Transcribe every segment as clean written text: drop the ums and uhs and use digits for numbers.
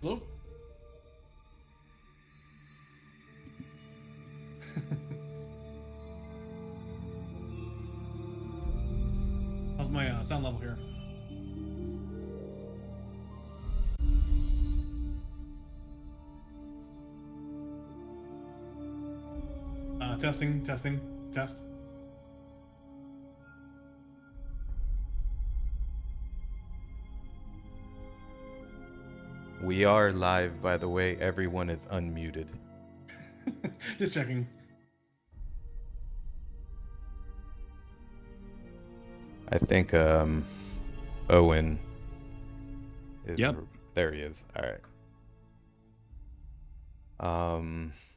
Hello? How's my sound level here? Testing, test. We are live, by the way. Everyone is unmuted. Just checking. I think Owyn is Yep. There he is. All right.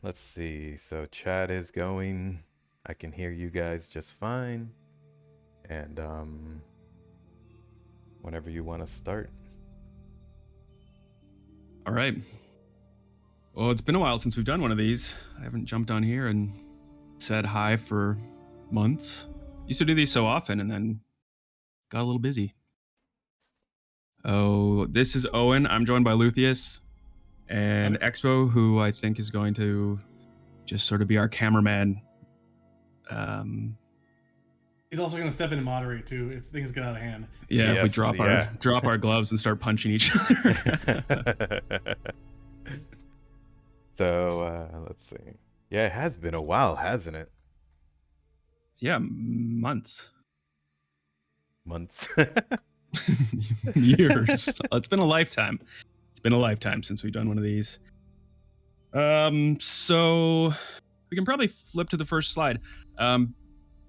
Let's see. So chat is going. I can hear you guys just fine. And whenever you want to start. All right. Well, it's been a while since we've done one of these. I haven't jumped on here and said hi for months. Used to do these so often and then got a little busy. Oh, this is Owyn. I'm joined by Luthius and Expo, who I think is going to just sort of be our cameraman. He's also going to step in and moderate too if things get out of hand. Yeah, if we Yes, drop our gloves and start punching each other. So let's see. Yeah, it has been a while, hasn't it? Yeah, months. Months. Years. It's been a lifetime. It's been a lifetime since we've done one of these. So we can probably flip to the first slide.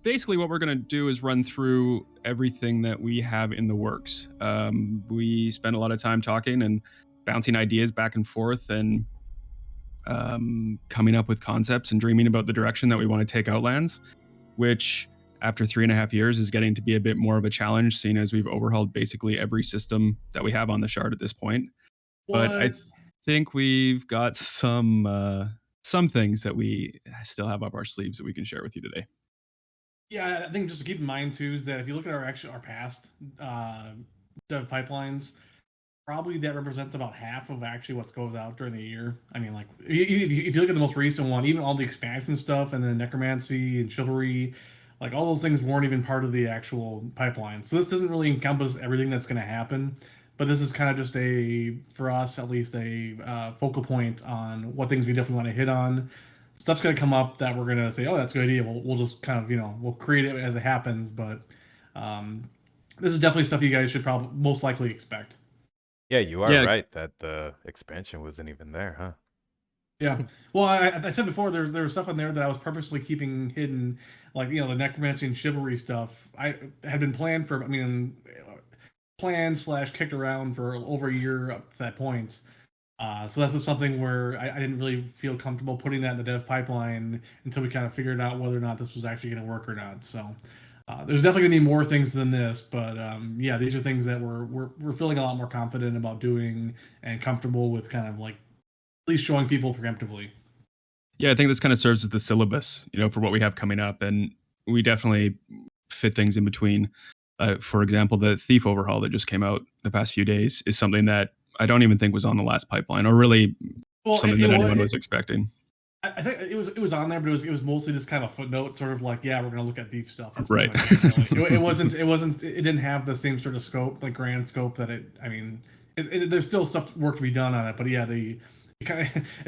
Basically what we're going to do is run through everything that we have in the works. We spend a lot of time talking and bouncing ideas back and forth and coming up with concepts and dreaming about the direction that we want to take Outlands, which after 3.5 years is getting to be a bit more of a challenge, seeing as we've overhauled basically every system that we have on the shard at this point. What? But I think we've got some things that we still have up our sleeves that we can share with you today. Yeah, I think just to keep in mind too is that if you look at our past dev pipelines, probably that represents about half of actually what goes out during the year. I mean, like if you look at the most recent one, even all the expansion stuff and then necromancy and chivalry, like all those things weren't even part of the actual pipeline. So this doesn't really encompass everything that's going to happen, but this is kind of just for us at least, a focal point on what things we definitely want to hit on. Stuff's going to come up that we're going to say, oh, that's a good idea. We'll just kind of, we'll create it as it happens. But this is definitely stuff you guys should probably most likely expect. Yeah, you are right that the expansion wasn't even there, huh? Yeah. Well, I said before there was stuff on there that I was purposely keeping hidden, like the necromancy and chivalry stuff. I had been planned for, /kicked around for over a year up to that point. So that's just something where I didn't really feel comfortable putting that in the dev pipeline until we kind of figured out whether or not this was actually going to work or not. So there's definitely going to be more things than this, but yeah, these are things that we're feeling a lot more confident about doing and comfortable with, kind of like at least showing people preemptively. Yeah, I think this kind of serves as the syllabus, for what we have coming up, and we definitely fit things in between. For example, the Thief Overhaul that just came out the past few days is something that I don't even think was on the last pipeline, or really something that anyone was expecting. I think it was on there, but it was mostly just kind of a footnote, sort of like, yeah, we're gonna look at Thief stuff. That's right. It didn't have the same sort of scope, like grand scope that it. I mean, there's still work to be done on it, but yeah, it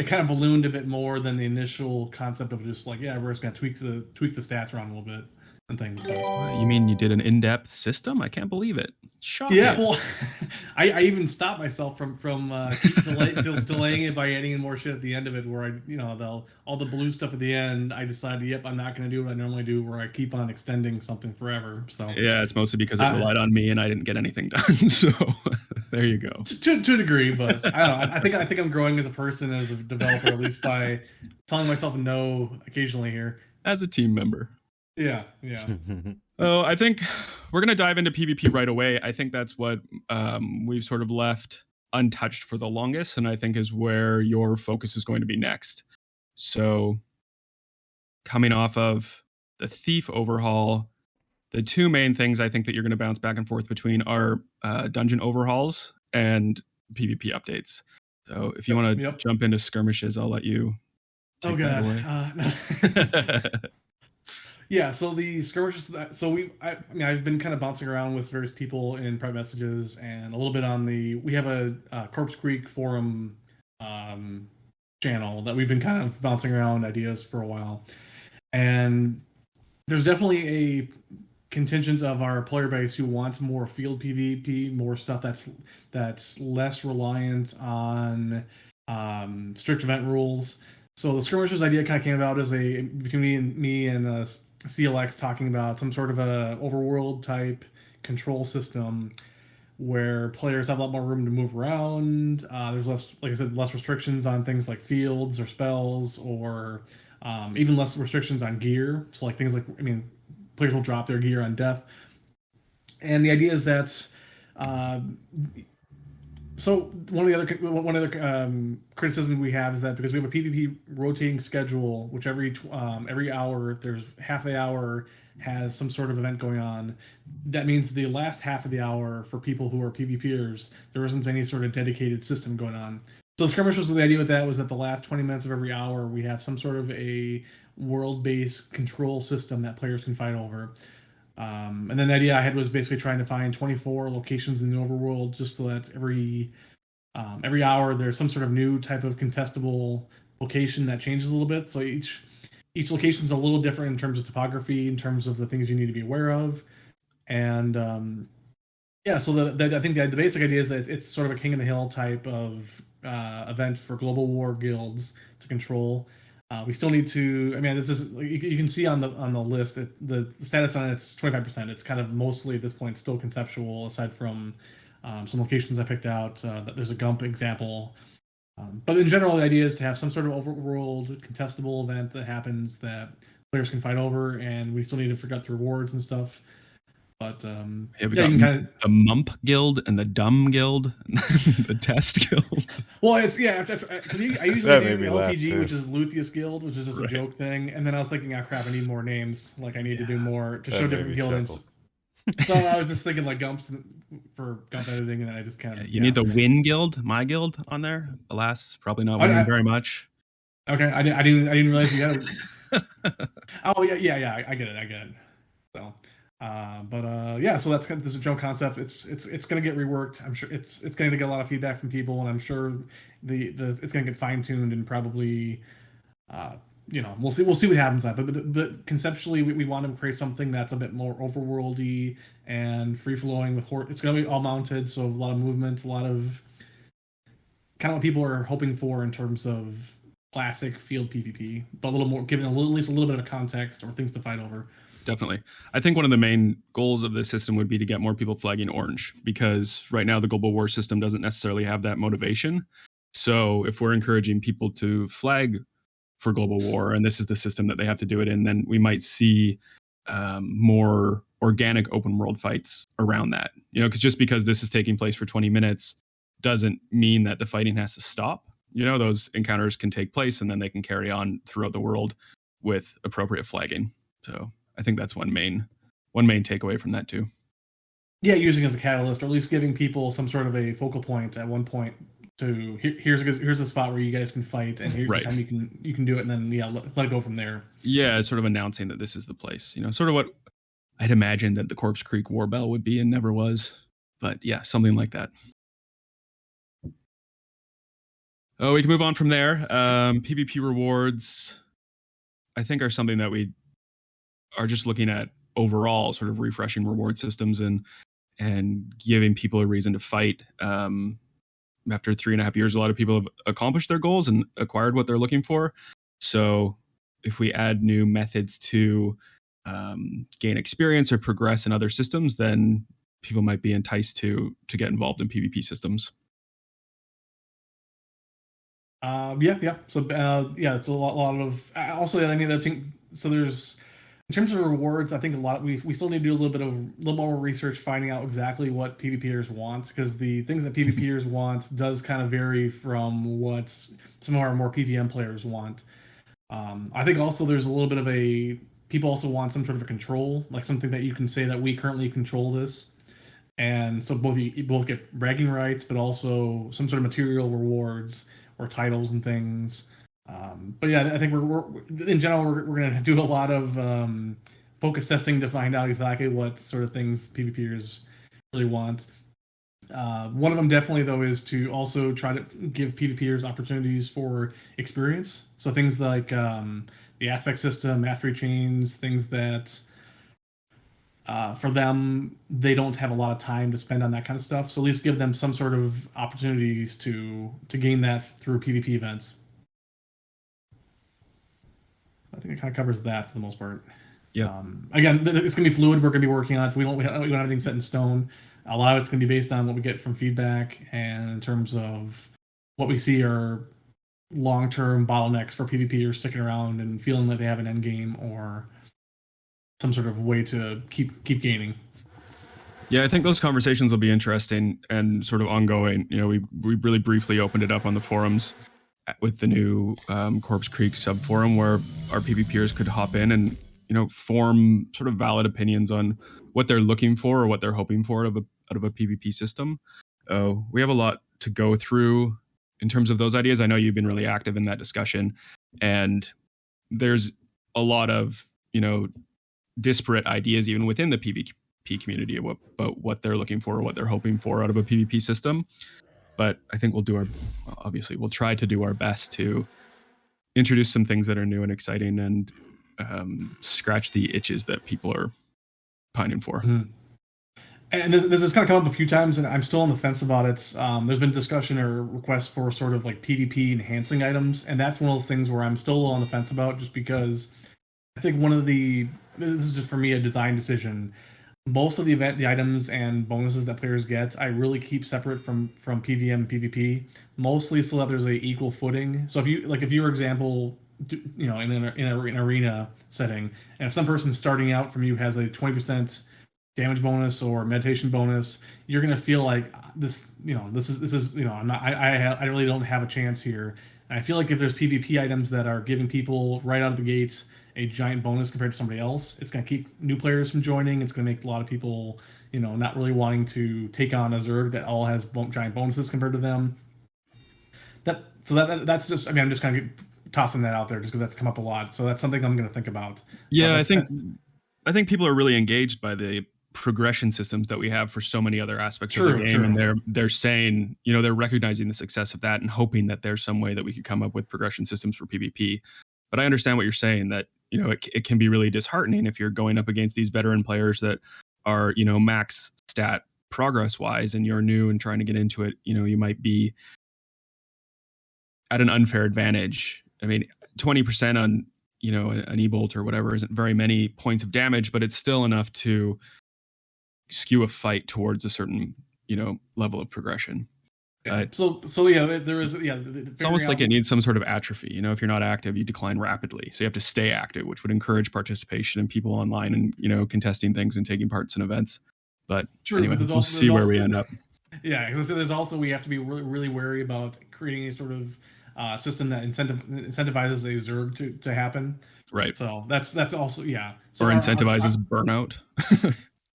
kind of ballooned a bit more than the initial concept of just like, yeah, we're just gonna tweak the stats around a little bit and things. So. You mean you did an in-depth system? I can't believe it. Shocking. Yeah, well, I even stopped myself from delaying it by adding in more shit at the end of it, where all the blue stuff at the end. I decided, yep, I'm not going to do what I normally do, where I keep on extending something forever. So yeah, it's mostly because it relied on me and I didn't get anything done. So there you go. To a degree, but I don't know. I think I'm growing as a person, as a developer, at least by telling myself no occasionally here. As a team member. Yeah. Oh, I think we're going to dive into PvP right away. I think that's what we've sort of left untouched for the longest, and I think is where your focus is going to be next. So coming off of the Thief Overhaul, the two main things I think that you're going to bounce back and forth between are dungeon overhauls and PvP updates. So if you want to Yep. jump into skirmishes, I'll let you take that away. Yeah, so the skirmishes. I've been kind of bouncing around with various people in private messages and a little bit on the. We have a Corpse Creek forum channel that we've been kind of bouncing around ideas for a while, and there's definitely a contingent of our player base who wants more field PvP, more stuff that's less reliant on strict event rules. So the skirmishers idea kind of came about as a between me and CLX talking about some sort of a overworld type control system where players have a lot more room to move around. There's less, like I said, less restrictions on things like fields or spells, or even less restrictions on gear. So like things like, players will drop their gear on death. And the idea is that so one of the other criticism we have is that because we have a PvP rotating schedule, which every hour there's half the hour has some sort of event going on. That means the last half of the hour for people who are PvPers, there isn't any sort of dedicated system going on. So the skirmishers, the idea with that was that the last 20 minutes of every hour we have some sort of a world-based control system that players can fight over. And then the idea I had was basically trying to find 24 locations in the overworld, just so that every hour there's some sort of new type of contestable location that changes a little bit. So each location is a little different in terms of topography, in terms of the things you need to be aware of, and so I think the basic idea is that it's sort of a King of the Hill type of event for global war guilds to control. We still need to. This is you can see on the list that the status on it's 25%. It's kind of mostly at this point still conceptual, aside from some locations I picked out. There's a Gump example, but in general, the idea is to have some sort of overworld contestable event that happens that players can fight over, and we still need to figure out the rewards and stuff. But we got you can kind of the Mump Guild and the Dumb Guild, the Test Guild. Well, it's because I usually That do made me laugh, LTG, too. which is Luthius Guild, which is just Right. a joke thing, and then I was thinking, crap, I need more names. Like I need to do more to That show made different me guild chuckle. names. So I was just thinking like Gumps for Gump editing, and then I just kind of You need the Win Guild, my guild, on there. Alas, probably not winning very much. Okay, I didn't realize you had it. Oh yeah, I get it. So, so that's kind of this joke concept. It's going to get reworked. I'm sure it's going to get a lot of feedback from people, and I'm sure it's going to get fine tuned and probably, we'll see what happens. But conceptually, we want to create something that's a bit more overworldy and free flowing with it's going to be all mounted, so a lot of movement, a lot of kind of what people are hoping for in terms of classic field PvP, but a little more, giving at least a little bit of context or things to fight over. Definitely. I think one of the main goals of this system would be to get more people flagging orange, because right now the global war system doesn't necessarily have that motivation. So if we're encouraging people to flag for global war, and this is the system that they have to do it in, then we might see more organic open world fights around that. Because just because this is taking place for 20 minutes doesn't mean that the fighting has to stop. Those encounters can take place and then they can carry on throughout the world with appropriate flagging. So I think that's one main takeaway from that too. Yeah, using it as a catalyst, or at least giving people some sort of a focal point at one point to here's a spot where you guys can fight, and here's the time you can do it, and then let it go from there. Yeah, sort of announcing that this is the place. Sort of what I'd imagine that the Corpse Creek Warbell would be and never was. But yeah, something like that. Oh, we can move on from there. PvP rewards, I think, are something that we are just looking at overall, sort of refreshing reward systems and giving people a reason to fight. After 3.5 years, a lot of people have accomplished their goals and acquired what they're looking for. So if we add new methods to gain experience or progress in other systems, then people might be enticed to get involved in PvP systems. Yeah. So it's a lot of also I think so. There's in terms of rewards, I think we still need to do a little more research, finding out exactly what PvPers want, because the things that PvPers want does kind of vary from what some of our more PvM players want. I think also there's a little bit of people also want some sort of a control, like something that you can say that we currently control this. And so you both get bragging rights, but also some sort of material rewards or titles and things. But yeah, I think we're in general we're going to do a lot of focus testing to find out exactly what sort of things PvPers really want. One of them definitely though is to also try to give PvPers opportunities for experience. So things like the aspect system, mastery chains, things that for them they don't have a lot of time to spend on that kind of stuff. So at least give them some sort of opportunities to gain that through PvP events. I think it kind of covers that for the most part. Yeah. Again, it's going to be fluid. We're going to be working on it. So we don't have anything set in stone. A lot of it's going to be based on what we get from feedback and in terms of what we see are long-term bottlenecks for PvPers sticking around and feeling like they have an end game or some sort of way to keep gaining. Yeah, I think those conversations will be interesting and sort of ongoing. You know, we really briefly opened it up on the forums with the new Corpse Creek subforum where our PvPers could hop in and, you know, form sort of valid opinions on what they're looking for or what they're hoping for out of a PvP system. We have a lot to go through in terms of those ideas. I know you've been really active in that discussion, and there's a lot of, you know, disparate ideas even within the PvP community about what they're looking for or what they're hoping for out of a PvP system. But I think we'll try to do our best to introduce some things that are new and exciting and scratch the itches that people are pining for. Mm-hmm. And this has kind of come up a few times, and I'm still on the fence about it. There's been discussion or requests for sort of like PvP enhancing items, and that's one of those things where I'm still on the fence about, just because I think this is just for me a design decision. Most of the items and bonuses that players get, I really keep separate from PvM and PvP, mostly so that there's a equal footing. So if your example, you know, in an arena setting, and if some person starting out from you has a 20% damage bonus or meditation bonus, you're gonna feel like this is you know, I really don't have a chance here. And I feel like if there's PvP items that are giving people right out of the gates a giant bonus compared to somebody else, it's going to keep new players from joining. It's going to make a lot of people, you know, not really wanting to take on a Zerg that all has giant bonuses compared to them. That's just, I mean, I'm just kind of tossing that out there just because that's come up a lot. So that's something I'm going to think about. Yeah, I think people are really engaged by the progression systems that we have for so many other aspects of the game, and they're saying, you know, they're recognizing the success of that and hoping that there's some way that we could come up with progression systems for PvP. But I understand what you're saying, that, you know, it can be really disheartening if you're going up against these veteran players that are, you know, max stat progress wise, and you're new and trying to get into it. You know, you might be at an unfair advantage. I mean, 20% on, you know, an E-bolt or whatever isn't very many points of damage, but it's still enough to skew a fight towards a certain, you know, level of progression. Yeah. So yeah, there is, yeah. It's almost like it needs some sort of atrophy. You know, if you're not active, you decline rapidly. So you have to stay active, which would encourage participation and people online and, you know, contesting things and taking parts in events. But anyway, we'll see where we end up. Yeah, because there's also, we have to be really, really wary about creating a sort of system that incentivizes a Zerg to happen. Right. So that's also, yeah. So or incentivizes burnout.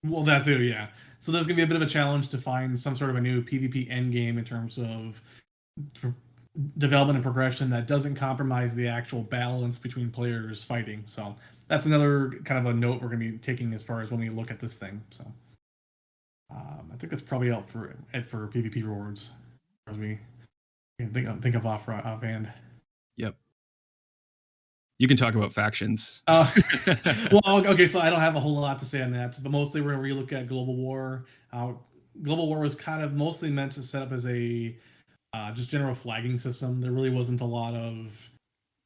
Well, that too, yeah. So there's going to be a bit of a challenge to find some sort of a new PvP endgame in terms of development and progression that doesn't compromise the actual balance between players fighting. So that's another kind of a note we're going to be taking as far as when we look at this thing. So I think that's probably out for PvP rewards as we can think of offhand. Yep. You can talk about factions. Well, okay, so I don't have a whole lot to say on that, but mostly we're going to relook at Global War. Global War was kind of mostly meant to set up as a just general flagging system. There really wasn't a lot of,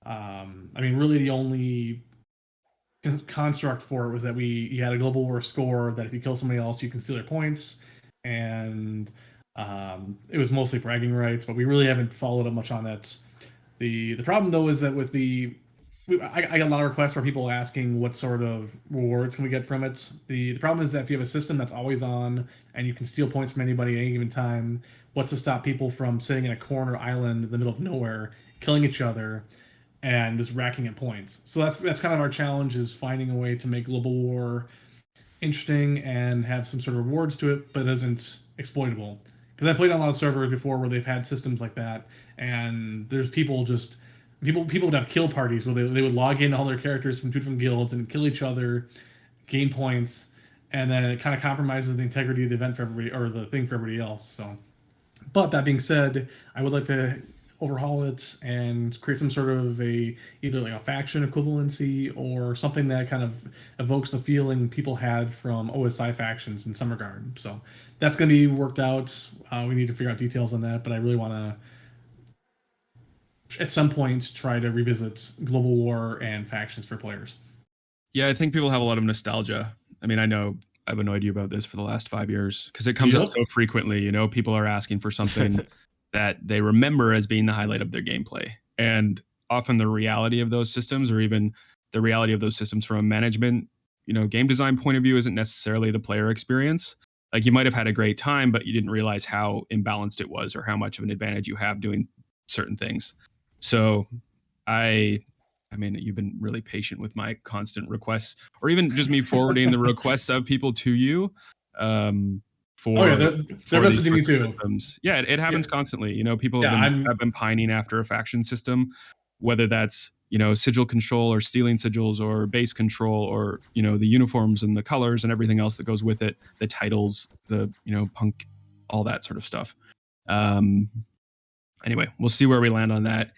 I mean, really the only construct for it was that you had a Global War score that if you kill somebody else, you can steal their points, and it was mostly bragging rights, but we really haven't followed up much on that. The problem though is that with I got a lot of requests for people asking what sort of rewards can we get from it. The problem is that if you have a system that's always on and you can steal points from anybody at any given time, what's to stop people from sitting in a corner island in the middle of nowhere, killing each other, and just racking at points? So that's kind of our challenge, is finding a way to make Global War interesting and have some sort of rewards to it, but isn't exploitable. Because I played on a lot of servers before where they've had systems like that, and there's people would have kill parties where they would log in all their characters from two different guilds and kill each other, gain points, and then it kind of compromises the integrity of the event for everybody, or the thing for everybody else. So, but that being said, I would like to overhaul it and create some sort of either like a faction equivalency or something that kind of evokes the feeling people had from OSI factions in some regard. So that's going to be worked out. We need to figure out details on that, but I really want to, at some point, try to revisit Global War and factions for players. Yeah, I think people have a lot of nostalgia. I mean, I know I've annoyed you about this for the last 5 years because it comes up so frequently. You know, people are asking for something that they remember as being the highlight of their gameplay. And often the reality of those systems, or even the reality of those systems from a management, game design point of view, isn't necessarily the player experience. Like, you might have had a great time, but you didn't realize how imbalanced it was or how much of an advantage you have doing certain things. So I mean, you've been really patient with my constant requests, or even just me forwarding the requests of people to you. They're messaging me too. Systems. Yeah, it happens constantly. People have been pining after a faction system, whether that's sigil control or stealing sigils or base control, or the uniforms and the colors and everything else that goes with it, the titles, the punk, all that sort of stuff. Anyway, we'll see where we land on that.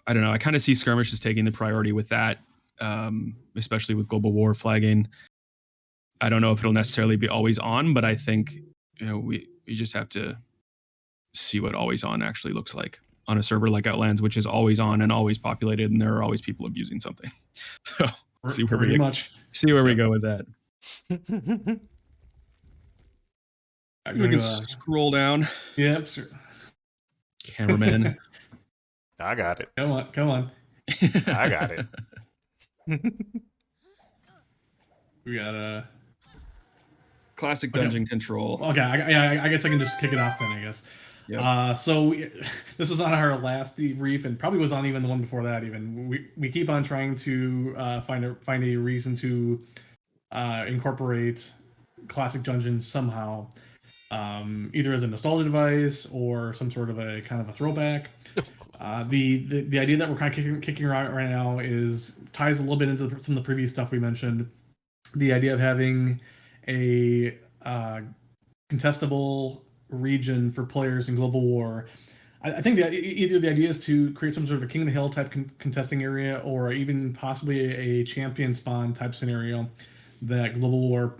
I don't know. I kind of see skirmish as taking the priority with that, especially with global war flagging. I don't know if it'll necessarily be always on, but I think we just have to see what always on actually looks like on a server like Outlands, which is always on and always populated, and there are always people abusing something. So see where we go with that. We can scroll down. Yeah, sure. Cameraman. I got it. Come on. I got it. We got a classic dungeon control. Okay, I guess I can just kick it off then, I guess. Yep. So this was on our last debrief, and probably was on even the one before that. Even we keep on trying to find a reason to incorporate classic dungeons somehow, either as a nostalgia device or some sort of a kind of a throwback. The idea that we're kind of kicking around right now ties a little bit into some of the previous stuff we mentioned. The idea of having a contestable region for players in Global War. I think that either the idea is to create some sort of a King of the Hill type contesting area, or even possibly a champion spawn type scenario that Global War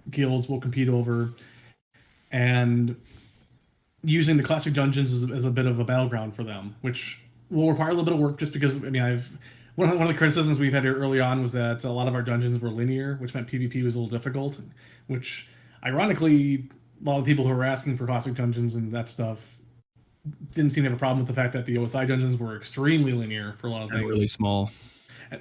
guilds will compete over, and using the classic dungeons as a bit of a battleground for them, which will require a little bit of work, just because one of the criticisms we've had here early on was that a lot of our dungeons were linear, which meant PvP was a little difficult, which ironically a lot of people who were asking for classic dungeons and that stuff didn't seem to have a problem with the fact that the OSI dungeons were extremely linear for a lot of things. Really small.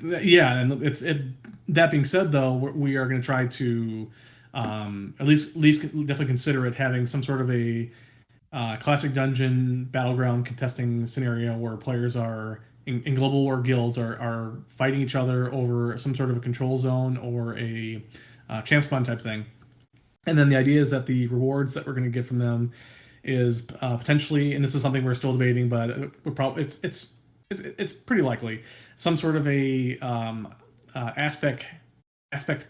Yeah, and that being said, though, we are going to try to at least definitely consider it having some sort of a classic dungeon battleground contesting scenario where players are in Global War guilds are fighting each other over some sort of a control zone or a champ spawn type thing. And then the idea is that the rewards that we're going to get from them is potentially, and this is something we're still debating, but it's pretty likely some sort of a aspect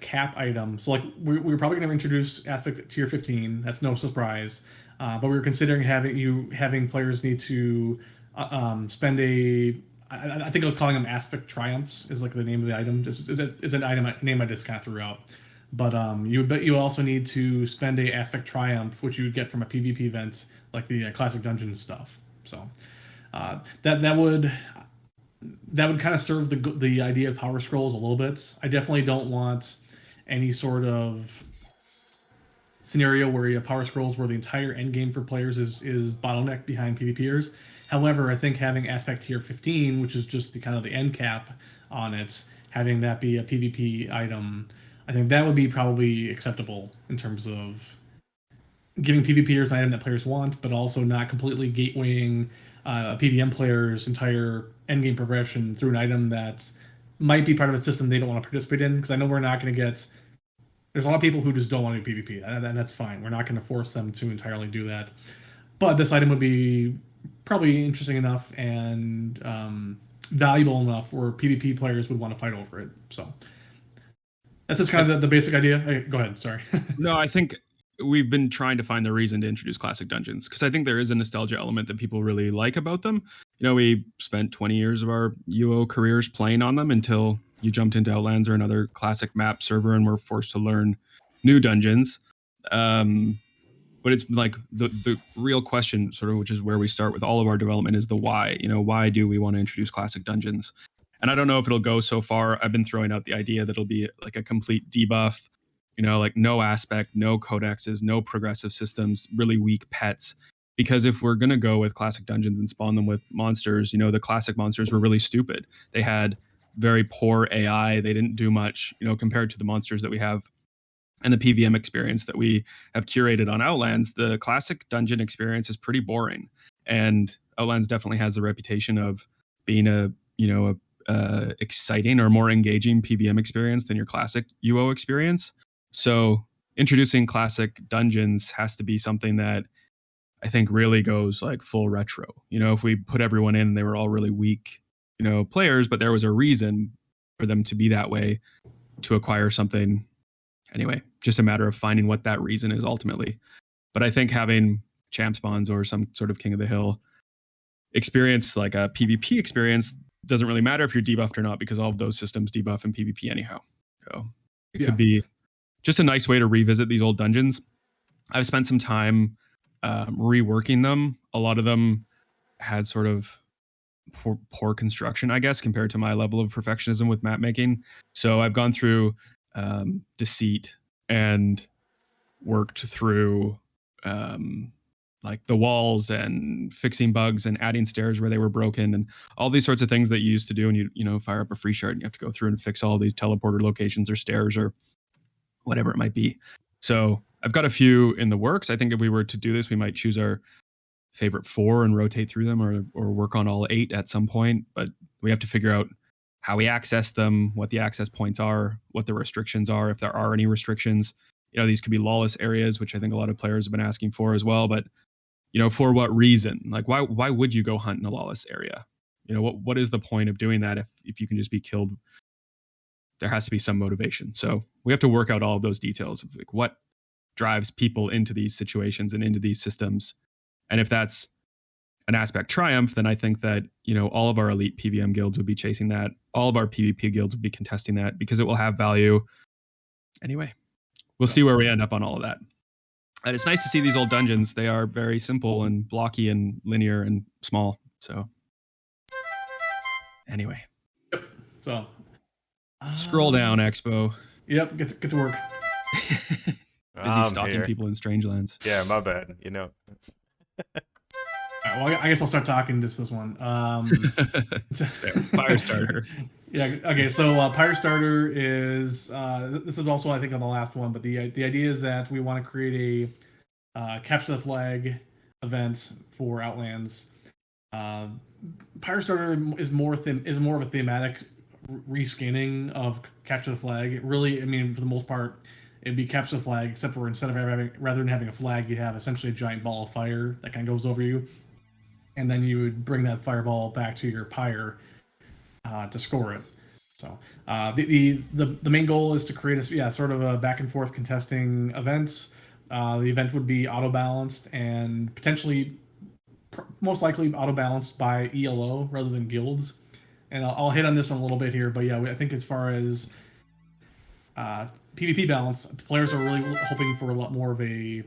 cap item. So like we're probably going to introduce aspect tier 15. That's no surprise. But we were considering having players need to spend I think I was calling them aspect triumphs is like the name of the item. It's an item name I just kind of threw out. But you also need to spend a aspect triumph, which you would get from a PvP event like the classic dungeon stuff. So that would kind of serve the idea of power scrolls a little bit. I definitely don't want any sort of scenario where you have power scrolls where the entire end game for players is bottlenecked behind PvPers. However, I think having aspect tier 15, which is just the kind of the end cap on it, having that be a PvP item, I think that would be probably acceptable in terms of giving PvPers an item that players want, but also not completely gatewaying a PvM player's entire endgame progression through an item that's might be part of a system they don't want to participate in, because I know we're not going to get. There's a lot of people who just don't want to do PvP, and that's fine. We're not going to force them to entirely do that. But this item would be probably interesting enough and valuable enough where PvP players would want to fight over it. So that's just kind of the basic idea. Hey, go ahead. Sorry. No, I think we've been trying to find the reason to introduce classic dungeons, because I think there is a nostalgia element that people really like about them. You know, we spent 20 years of our UO careers playing on them until you jumped into Outlands or another classic map server and were forced to learn new dungeons. But it's like the real question, sort of, which is where we start with all of our development, is the why. You know, why do we want to introduce classic dungeons? And I don't know if it'll go so far. I've been throwing out the idea that it'll be like a complete debuff, you know, like no aspect, no codexes, no progressive systems, really weak pets. Because if we're going to go with classic dungeons and spawn them with monsters, you know, the classic monsters were really stupid. They had very poor AI. They didn't do much, you know, compared to the monsters that we have and the PVM experience that we have curated on Outlands. The classic dungeon experience is pretty boring. And Outlands definitely has the reputation of being a, you know, exciting or more engaging PVM experience than your classic UO experience. So introducing classic dungeons has to be something that I think really goes like full retro. You know, if we put everyone in, they were all really weak, you know, players, but there was a reason for them to be that way, to acquire something. Anyway, just a matter of finding what that reason is ultimately. But I think having champ spawns or some sort of King of the Hill experience, like a PvP experience, doesn't really matter if you're debuffed or not, because all of those systems debuff in PvP anyhow. So it could be just a nice way to revisit these old dungeons. I've spent some time reworking them. A lot of them had sort of poor construction, I guess, compared to my level of perfectionism with map making. So I've gone through Deceit and worked through like the walls and fixing bugs and adding stairs where they were broken and all these sorts of things that you used to do. And you know, fire up a free shard and you have to go through and fix all these teleporter locations or stairs or whatever it might be. So I've got a few in the works. I think if we were to do this, we might choose our favorite 4 and rotate through them, or work on all 8 at some point. But we have to figure out how we access them, what the access points are, what the restrictions are, if there are any restrictions. You know, these could be lawless areas, which I think a lot of players have been asking for as well. But, you know, for what reason? Like, why would you go hunt in a lawless area? You know, what is the point of doing that if you can just be killed? There has to be some motivation. So we have to work out all of those details of like what drives people into these situations and into these systems. And if that's an aspect triumph, then I think that, you know, all of our elite PVM guilds would be chasing that. All of our PvP guilds would be contesting that because it will have value. Anyway, we'll see where we end up on all of that. And it's nice to see these old dungeons. They are very simple and blocky and linear and small. So anyway. Yep. So scroll down, Expo. Yep, get to work. Busy stalking people in Strangelands. Yeah, my bad. You know. All right, well, I guess I'll start talking just this one. Firestarter. Yeah. Okay. So Pyrostar is this is also, I think, on the last one, but the idea is that we want to create a capture the flag event for Outlands. Pyrostar is more of a thematic reskinning of capture the flag. It really, I mean, for the most part, it'd be capture the flag, except for rather than having a flag, you have essentially a giant ball of fire that kind of goes over you, and then you would bring that fireball back to your pyre to score it. So the main goal is to create a sort of a back and forth contesting event. The event would be auto balanced and potentially, most likely, auto balanced by ELO rather than guilds. And I'll hit on this in a little bit here, but yeah, I think as far as PvP balance, players are really hoping for a lot more of a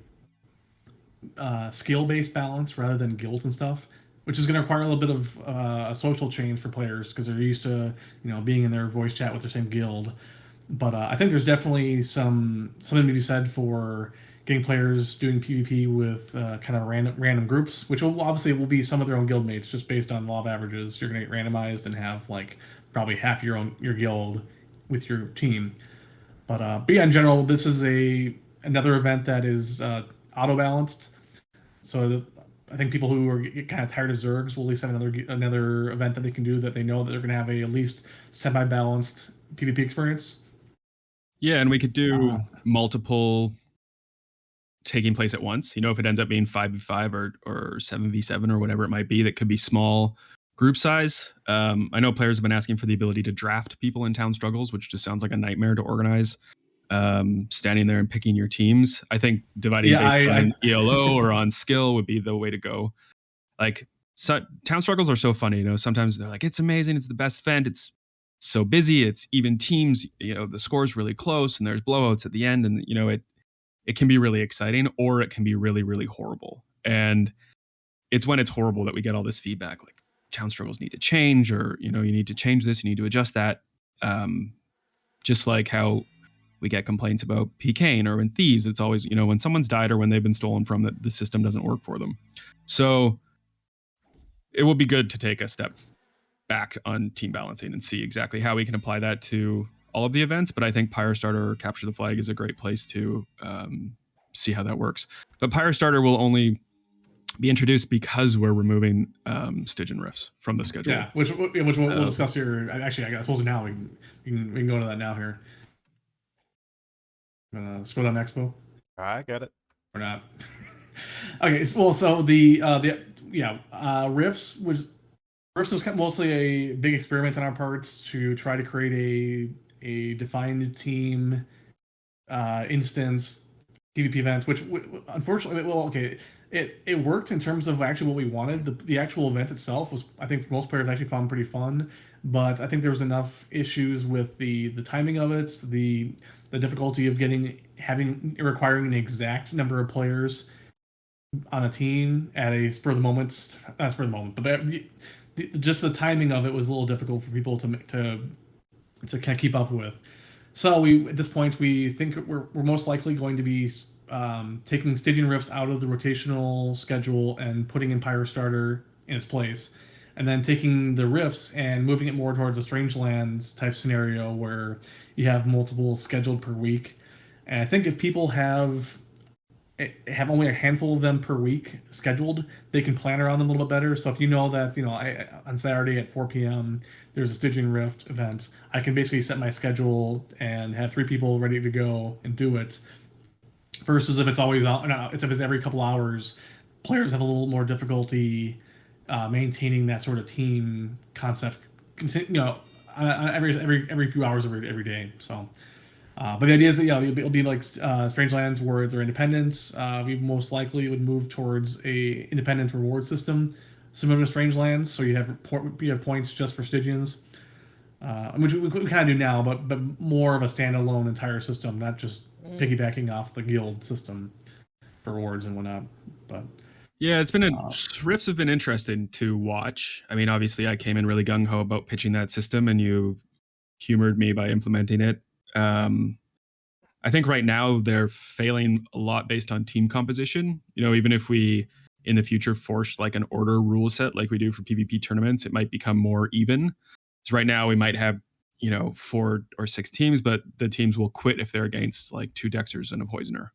skill-based balance rather than guilds and stuff, which is going to require a little bit of a social change for players because they're used to, you know, being in their voice chat with their same guild. But I think there's definitely something to be said for getting players doing PvP with kind of random groups, which will be some of their own guild mates, just based on law of averages. You're going to get randomized and have like probably half your guild with your team. But yeah, in general, this is another event that is auto balanced. So I think people who are get kind of tired of Zergs will at least have another event that they can do that they know that they're going to have a at least semi-balanced PvP experience. Yeah, and we could do multiple taking place at once. You know, if it ends up being 5v5 or 7v7 or whatever it might be, that could be small group size. I know players have been asking for the ability to draft people in town struggles, which just sounds like a nightmare to organize. Standing there and picking your teams. I think dividing based on ELO or on skill would be the way to go. Like, town struggles are so funny. You know, sometimes they're like, it's amazing, it's the best event, it's so busy, it's even teams. You know, the score's really close, and there's blowouts at the end, and you know it can be really exciting, or it can be really, really horrible. And it's when it's horrible that we get all this feedback, like town struggles need to change, or you know, you need to change this, you need to adjust that. Just like how we get complaints about PKing or in Thieves, it's always, you know, when someone's died or when they've been stolen from, that the system doesn't work for them. So it will be good to take a step back on team balancing and see exactly how we can apply that to all of the events. But I think Pyrostar or Capture the Flag is a great place to see how that works. But Pyrostar will only be introduced because we're removing Stygian Riffs from the schedule. Yeah, which we'll discuss here. Actually, I suppose now we can go to that now here. Let's go down Expo. I got it. Or not. Okay, so the Riffs was mostly a big experiment on our parts to try to create a defined team instance PvP events, which unfortunately, it worked in terms of actually what we wanted. The actual event itself was, I think, for most players actually found pretty fun, but I think there was enough issues with the timing of it, the difficulty of requiring an exact number of players on a team at a spur of the moment, but just the timing of it was a little difficult for people to kind of keep up with. So at this point we think we're most likely going to be taking Stygian Rifts out of the rotational schedule and putting in Pyrostar in its place, and then taking the Rifts and moving it more towards a Strangelands type scenario where you have multiple scheduled per week. And I think if people have only a handful of them per week scheduled, they can plan around them a little bit better. So if you know that, you know, on Saturday at 4 p.m. there's a Stygian Rift event, I can basically set my schedule and have 3 people ready to go and do it. Versus if it's always if it's every couple hours, players have a little more difficulty maintaining that sort of team concept, you know, every few hours every day. So. But the idea is that it'll be like Strangelands where they're independent. We most likely would move towards a independent reward system similar to Strangelands. So you have points just for Stygians, which we kind of do now, but more of a standalone entire system, not just piggybacking off the guild system for rewards and whatnot. But yeah, it's been Rifts have been interesting to watch. I mean, obviously, I came in really gung ho about pitching that system, and you humored me by implementing it. I think right now they're failing a lot based on team composition. You know, even if we in the future force like an order rule set like we do for PvP tournaments, it might become more even. So right now we might have, you know, 4 or 6 teams, but the teams will quit if they're against like 2 Dexters and a Poisoner.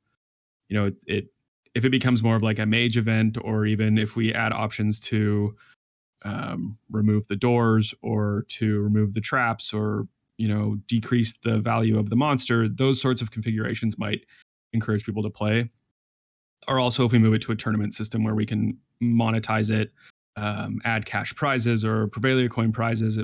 You know, if it becomes more of like a mage event, or even if we add options to remove the doors or to remove the traps, or you know, decrease the value of the monster, those sorts of configurations might encourage people to play. Or also if we move it to a tournament system where we can monetize it, add cash prizes or Prevalia coin prizes,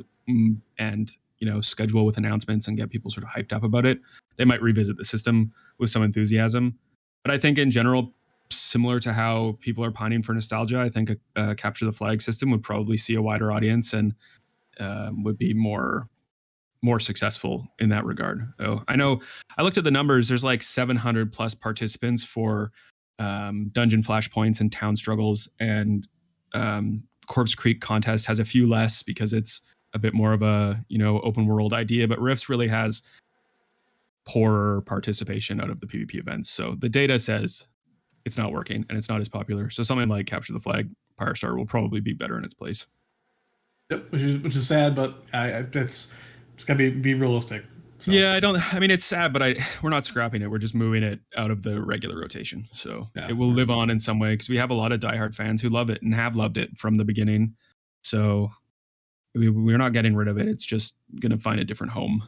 and you know, schedule with announcements and get people sort of hyped up about it, they might revisit the system with some enthusiasm. But I think in general, similar to how people are pining for nostalgia, I think a Capture the Flag system would probably see a wider audience and would be more successful in that regard. Oh, I know I looked at the numbers. There's like 700 plus participants for dungeon flashpoints and town struggles, and Corpse Creek contest has a few less because it's a bit more of a, you know, open world idea, but Rifts really has poorer participation out of the PvP events. So the data says it's not working and it's not as popular. So something like Capture the Flag, Pyrostar will probably be better in its place. Yep, which is sad, but it's just gotta be realistic. So. Yeah, I mean, it's sad, but we're not scrapping it. We're just moving it out of the regular rotation. So Yeah. it will live on in some way because we have a lot of diehard fans who love it and have loved it from the beginning. So we're not getting rid of it. It's just going to find a different home.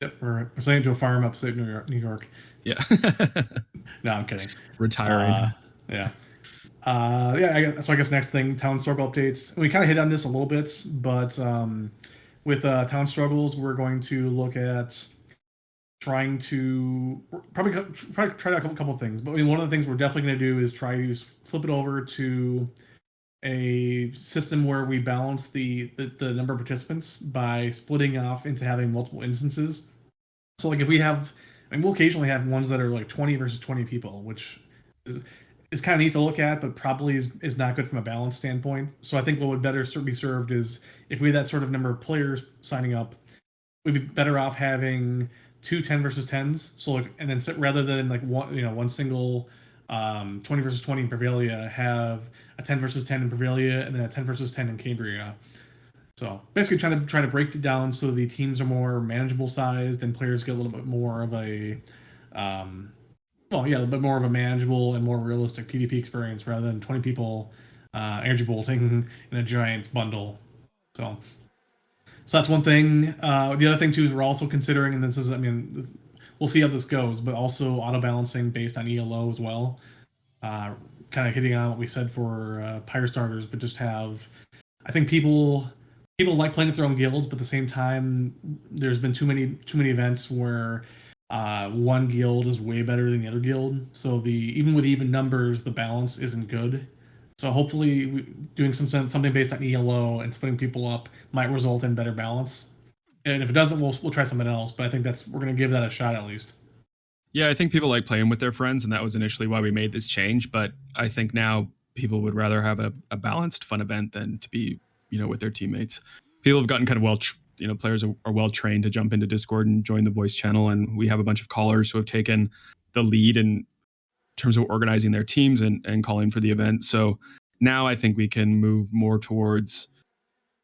Yep, we're sending to a farm upstate New York. Yeah. No, I'm kidding. Retiring. Yeah. So I guess next thing, town struggle updates. We kind of hit on this a little bit, but with town struggles, we're going to look at trying to probably try out a couple of things. But I mean, one of the things we're definitely going to do is try to flip it over to a system where we balance the number of participants by splitting off into having multiple instances. So like if we have, I mean, we'll occasionally have ones that are like 20 versus 20 people, which is kind of neat to look at, but probably is not good from a balance standpoint. So I think what would better be served is if we had that sort of number of players signing up, we'd be better off having 2 10 versus 10s. So like, and then rather than like one single 20 versus 20 in Prevalia, have a 10 versus 10 in Prevalia and then a 10 versus 10 in Cambria. So basically trying to break it down so the teams are more manageable sized and players get a little bit more of a a little bit more of a manageable and more realistic PvP experience rather than 20 people energy bolting in a giant bundle. So that's one thing. The other thing too is we're also considering, and this is, I mean, we'll see how this goes, but also auto balancing based on ELO as well. Kind of hitting on what we said for Pyrostarters, but just have, I think people like playing with their own guilds, but at the same time, there's been too many events where one guild is way better than the other guild. So even with even numbers, the balance isn't good. So hopefully, doing something based on ELO and splitting people up might result in better balance. And if it doesn't, we'll try something else. But I think we're going to give that a shot at least. Yeah, I think people like playing with their friends, and that was initially why we made this change. But I think now people would rather have a balanced, fun event than to be, with their teammates. People have gotten kind of players are well trained to jump into Discord and join the voice channel, and we have a bunch of callers who have taken the lead in terms of organizing their teams and calling for the event. So now I think we can move more towards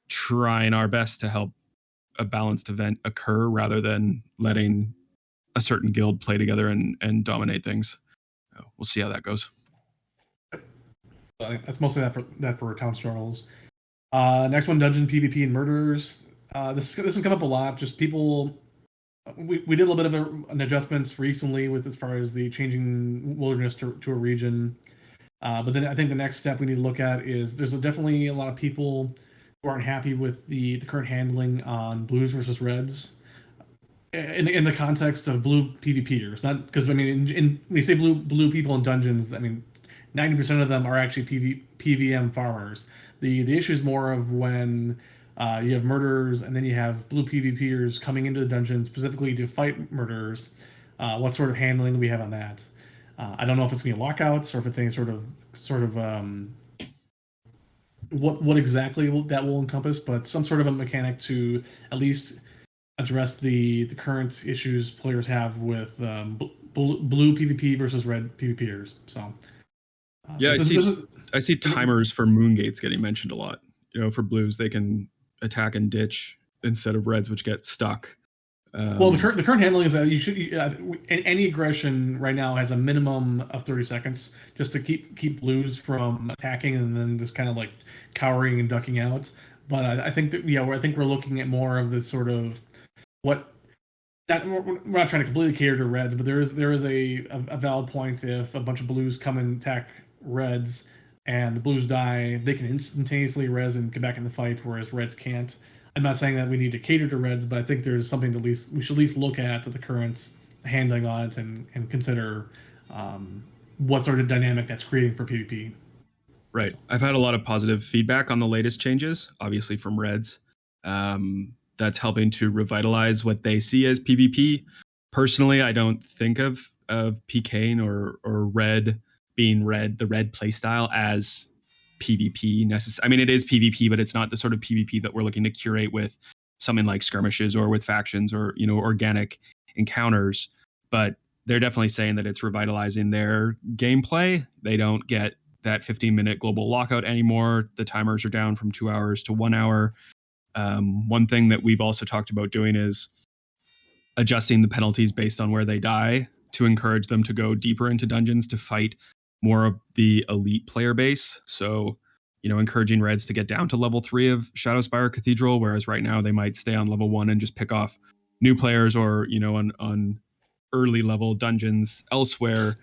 trying our best to help a balanced event occur rather than letting a certain guild play together and dominate things. We'll see how that goes. I think that's mostly that for town struggles. Next one, dungeon PvP and murders. This has come up a lot. Just people. We did a little bit of an adjustments recently with as far as the changing wilderness to a region. But then I think the next step we need to look at is there's definitely a lot of people who aren't happy with the current handling on blues versus reds. In the context of blue PvPers, not because I mean, when you say blue people in dungeons, I mean 90% of them are actually PVM farmers. The issue is more of when you have murderers and then you have blue PvPers coming into the dungeon specifically to fight murderers. What sort of handling do we have on that? I don't know if it's going to be lockouts or if it's any sort of what exactly that will encompass, but some sort of a mechanic to at least address the current issues players have with blue PvP versus red PvPers. So I see timers for moongates getting mentioned a lot. For blues, they can attack and ditch instead of reds, which get stuck. Well, the current handling is that you should any aggression right now has a minimum of 30 seconds just to keep blues from attacking and then just kind of like cowering and ducking out. But I think that I think we're looking at more of this sort of we're not trying to completely cater to reds, but there is a valid point. If a bunch of blues come and attack reds and the blues die, they can instantaneously res and get back in the fight, whereas reds can't. I'm not saying that we need to cater to reds, but I think there's something we should at least look at the current handling on it and consider what sort of dynamic that's creating for PvP. Right. I've had a lot of positive feedback on the latest changes, obviously from reds. That's helping to revitalize what they see as PvP. Personally, I don't think of PKing or red being the red playstyle as PvP necessary. I mean, it is PvP, but it's not the sort of PvP that we're looking to curate with something like skirmishes or with factions or organic encounters. But they're definitely saying that it's revitalizing their gameplay. They don't get that 15-minute global lockout anymore. The timers are down from 2 hours to 1 hour. One thing that we've also talked about doing is adjusting the penalties based on where they die to encourage them to go deeper into dungeons to fight more of the elite player base. So, encouraging Reds to get down to level 3 of Shadowspire Cathedral, whereas right now they might stay on level 1 and just pick off new players, or, on early level dungeons elsewhere,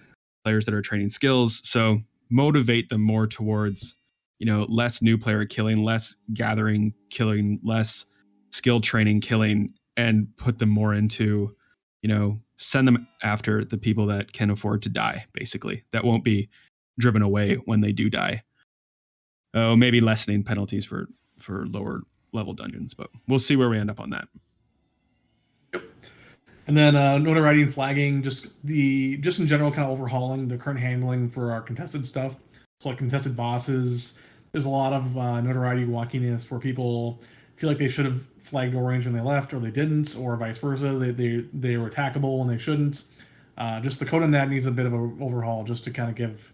players that are training skills. So motivate them more towards, less new player killing, less gathering killing, less skill training killing, and put them more into, send them after the people that can afford to die, basically, that won't be driven away when they do die. Oh, maybe lessening penalties for lower level dungeons, but we'll see where we end up on that. Yep. And then notoriety and flagging, just in general, kind of overhauling the current handling for our contested stuff. So like contested bosses, there's a lot of notoriety wonkiness where people feel like they should have flagged orange when they left, or they didn't, or vice versa. They were attackable and they shouldn't. Just the code on that needs a bit of an overhaul, just to kind of give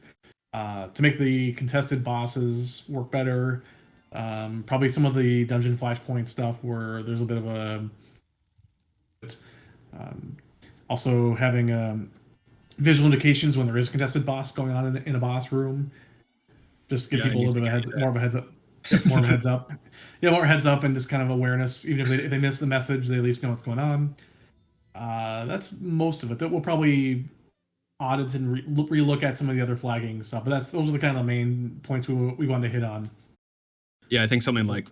to make the contested bosses work better. Probably some of the dungeon flashpoint stuff where there's a bit of a also having visual indications when there is a contested boss going on in a boss room. Just give people a little bit of more of a heads up. More of a heads up. Yeah, more heads up and just kind of awareness. Even if they miss the message, they at least know what's going on. That's most of it. That we'll probably audit and relook at some of the other flagging stuff. But those are the kind of the main points we wanted to hit on. Yeah, I think something like,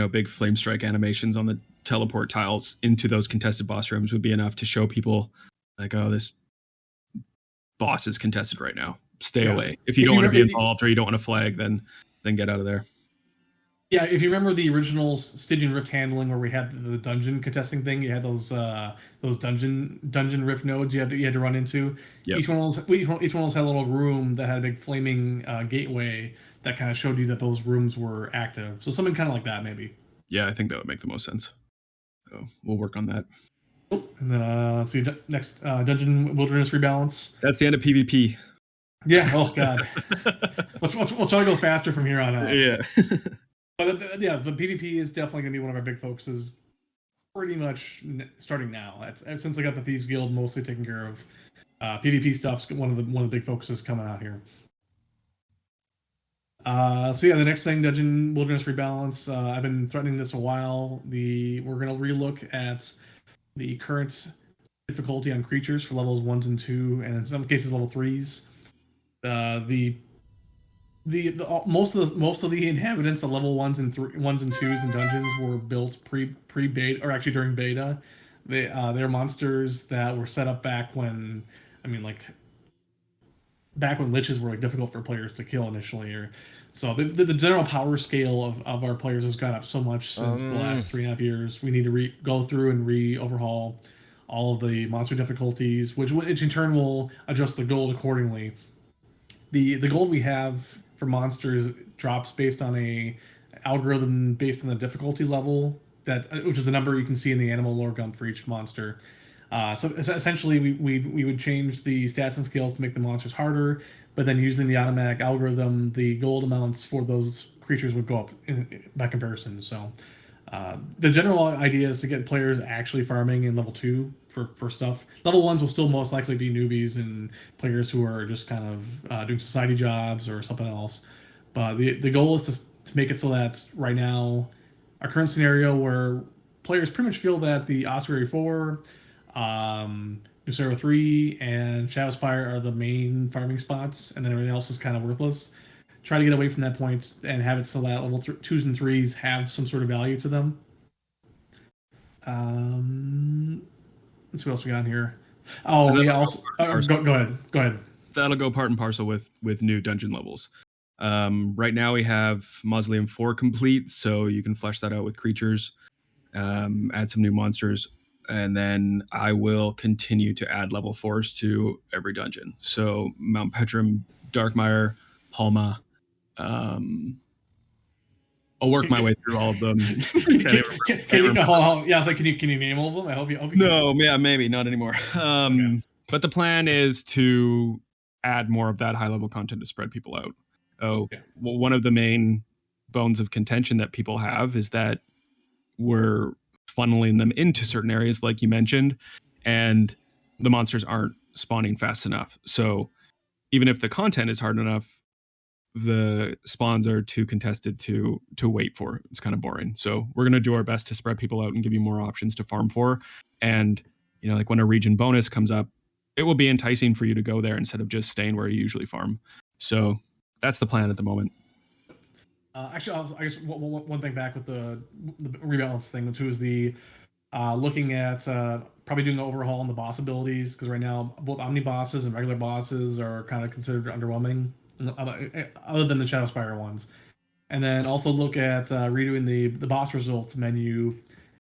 big flame strike animations on the teleport tiles into those contested boss rooms would be enough to show people like, oh, this boss is contested right now. Stay away. If you don't want to be involved or you don't want to flag, then get out of there. Yeah, if you remember the original Stygian Rift handling where we had the dungeon contesting thing, you had those dungeon rift nodes you had to run into. Yep. Each one of those had a little room that had a big flaming gateway that kind of showed you that those rooms were active. So something kind of like that, maybe. Yeah, I think that would make the most sense. So we'll work on that. Oh, and then let's see, next Dungeon Wilderness Rebalance. That's the end of PvP. Yeah. Oh God. we'll try to go faster from here on out. Yeah. But but PvP is definitely going to be one of our big focuses. Pretty much starting now. Since I got the Thieves Guild mostly taken care of, PvP stuff's one of the big focuses coming out here. So yeah, the next thing, Dungeon Wilderness Rebalance. I've been threatening this a while. We're going to relook at the current difficulty on creatures for levels 1s and 2, and in some cases level 3s. Most of the inhabitants of level 1s and 2s in dungeons were built pre-beta, or actually during beta. They're monsters that were set up back when liches were difficult for players to kill initially. So the general power scale of our players has gone up so much since the last 3.5 years. We need to go through and overhaul all of the monster difficulties, which in turn will adjust the gold accordingly. The gold we have for monsters drops based on a algorithm based on the difficulty level, which is a number you can see in the animal lore gump for each monster. So essentially, we would change the stats and skills to make the monsters harder, but then using the automatic algorithm, the gold amounts for those creatures would go up by comparison. So the general idea is to get players actually farming in level 2 for stuff. Level 1s will still most likely be newbies and players who are just kind of doing society jobs or something else. But the goal is to make it so that right now, our current scenario where players pretty much feel that the Ossuary 4, Nucera 3, and Shadowspire are the main farming spots, and then everything else is kind of worthless. Try to get away from that point and have it so that level 2s and 3s have some sort of value to them. Let's see what else we got in here. Oh, yeah. Also, go ahead. That'll go part and parcel with new dungeon levels. Right now we have Mausoleum 4 complete, so you can flesh that out with creatures, add some new monsters, and then I will continue to add level 4s to every dungeon. So Mount Petrum, Darkmire, Palma. I'll work my way through all of them. Yeah, I was like, can you name all of them? I hope you No, yeah, maybe not anymore. Okay. But the plan is to add more of that high level content to spread people out. Well, one of the main bones of contention that people have is that we're funneling them into certain areas, like you mentioned, and the monsters aren't spawning fast enough. So even if the content is hard enough, the spawns are too contested to wait for. It's kind of boring. So we're going to do our best to spread people out and give you more options to farm for. And, you know, like when a region bonus comes up, it will be enticing for you to go there instead of just staying where you usually farm. So that's the plan at the moment. Actually, I guess one thing back with the rebalance thing, which was the looking at probably doing an overhaul on the boss abilities, because right now both omni bosses and regular bosses are kind of considered underwhelming, other than the Shadow Spire ones. And then also look at redoing the boss results menu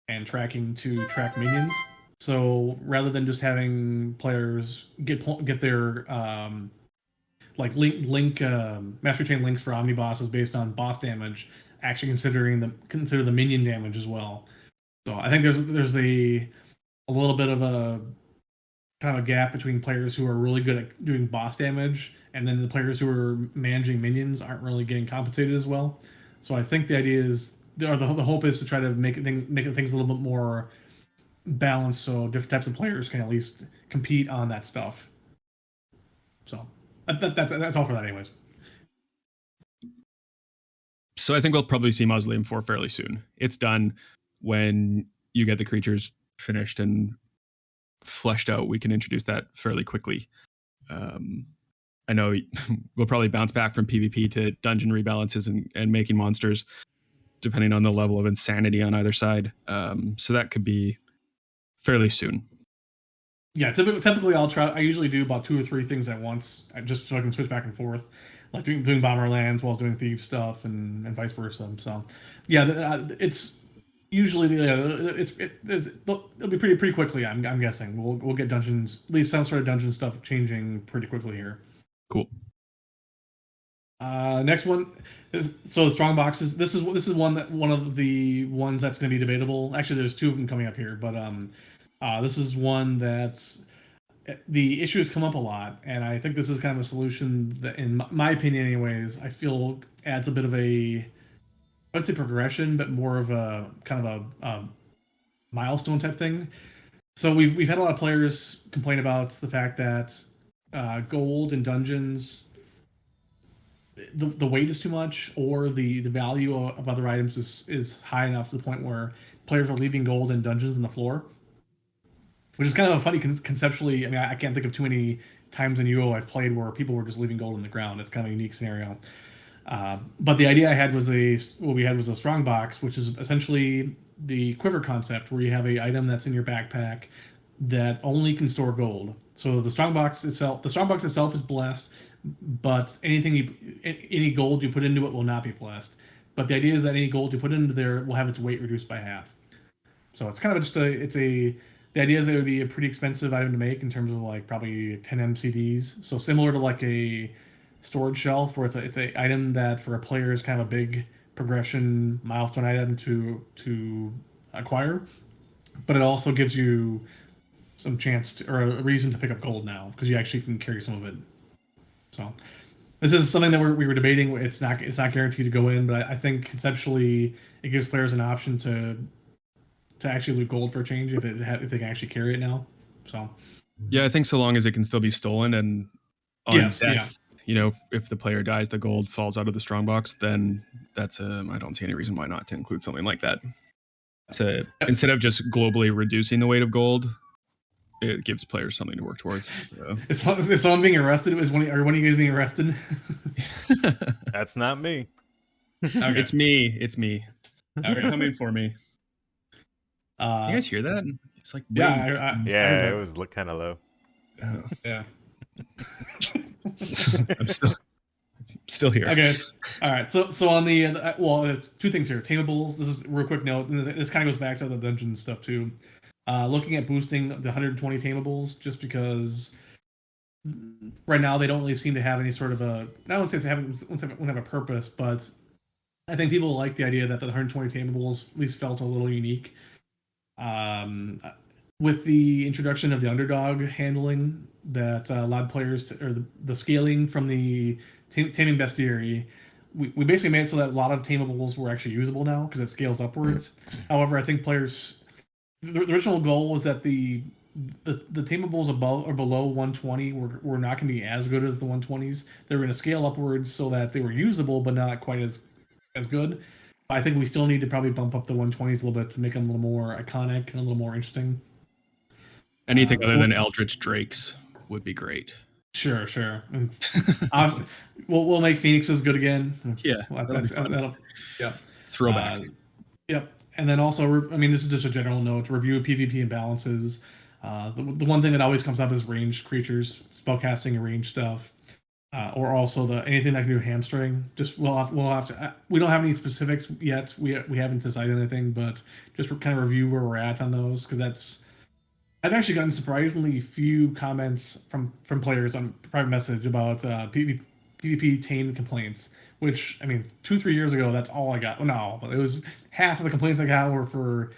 and tracking to track minions. So rather than just having players get their like mastery chain links for omni bosses based on boss damage, actually consider the minion damage as well. So I think there's a little bit of a kind of a gap between players who are really good at doing boss damage, and then the players who are managing minions aren't really getting compensated as well. So I think the idea is, or the hope is to try to make things a little bit more balanced, so different types of players can at least compete on that stuff. So that's all for that, anyways. So I think we'll probably see Mausoleum 4 fairly soon. It's done. When you get the creatures finished and fleshed out, we can introduce that fairly quickly. I know we'll probably bounce back from PvP to dungeon rebalances and making monsters, depending on the level of insanity on either side. So that could be fairly soon. Yeah, typically I usually do about 2 or 3 things at once, just so I can switch back and forth, like doing Bomberlands while doing Thief stuff and vice versa. So yeah, it's usually it'll be pretty quickly. I'm guessing we'll get dungeons, at least some sort of dungeon stuff changing pretty quickly here. Cool. Next one is the strong boxes. This is one of the ones that's going to be debatable. Actually, there's 2 of them coming up here, but this is one that's the issue has come up a lot, and I think this is kind of a solution that, in my opinion, anyways, I feel adds a bit of a, I would say progression, but more of a kind of a milestone type thing. So we've had a lot of players complain about the fact that gold in dungeons, the weight is too much, or the value of other items is high enough to the point where players are leaving gold in dungeons on the floor, which is kind of a funny conceptually. I mean, I can't think of too many times in UO I've played where people were just leaving gold on the ground. It's kind of a unique scenario. But the idea I had was what we had was a strong box, which is essentially the quiver concept, where you have a item that's in your backpack that only can store gold. So the strong box itself is blessed, but any gold you put into it will not be blessed. But the idea is that any gold you put into there will have its weight reduced by half. So it's kind of just the idea is it would be a pretty expensive item to make in terms of like probably 10 MCDs. So similar to like a storage shelf, where it's a item that for a player is kind of a big progression milestone item to acquire, but it also gives you some chance or a reason to pick up gold now, because you actually can carry some of it. So this is something that we were debating. It's not guaranteed to go in, but I think conceptually it gives players an option to actually loot gold for a change if they can actually carry it now. So yeah, I think so long as it can still be stolen, and on death, yeah, you know, if the player dies, the gold falls out of the strong box, then that's I don't see any reason why not to include something like that. So instead of just globally reducing the weight of gold, it gives players something to work towards. So. Is someone being arrested? Are one of you guys being arrested? That's not me. Okay. It's me. They're coming for me. You guys hear that? It's like yeah, it was kind of low. Oh. Yeah. I'm still here. Okay. All right. So on the well, 2 things here. Tameables. This is a real quick note, and this kind of goes back to the dungeon stuff too. Looking at boosting the 120 tameables, just because right now they don't really seem to have any sort of a. I don't say they won't have a purpose, but I think people like the idea that the 120 tameables at least felt a little unique. With the introduction of the underdog handling, that allowed players or the scaling from the taming bestiary, we basically made it so that a lot of tamables were actually usable now because it scales upwards. However, I think players, the original goal was that the the tameables above or below 120 were not going to be as good as the 120s. They were going to scale upwards so that they were usable, but not quite as good. But I think we still need to probably bump up the 120s a little bit to make them a little more iconic and a little more interesting. Anything other than Eldritch Drakes would be great. Sure. And obviously, we'll make Phoenixes good again. Yeah, that'll yeah. Throwback. Yep. And then also, I mean, this is just a general note: review of PvP imbalances. The one thing that always comes up is ranged creatures, spellcasting and range stuff, or also anything that can do hamstring. Just we'll have to. We don't have any specifics yet. We haven't decided anything, but just kind of review where we're at on those because I've actually gotten surprisingly few comments from players on private message about PvP tame complaints. Which, I mean, 2-3 years ago, that's all I got. Well, no, it was half of the complaints I got were for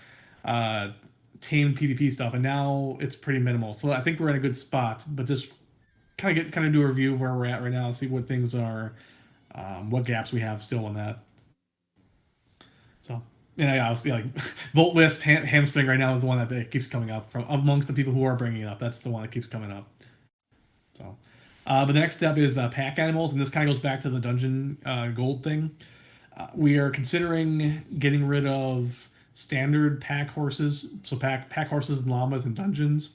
tamed PvP stuff, and now it's pretty minimal. So I think we're in a good spot. But just kind of do a review of where we're at right now, see what things are, what gaps we have still in that. So, yeah, obviously, like Volt Wisp hamstring right now is the one that keeps coming up from amongst the people who are bringing it up. That's the one that keeps coming up. So. But the next step is pack animals, and this kind of goes back to the dungeon gold thing. We are considering getting rid of standard pack horses, so pack horses and llamas in dungeons.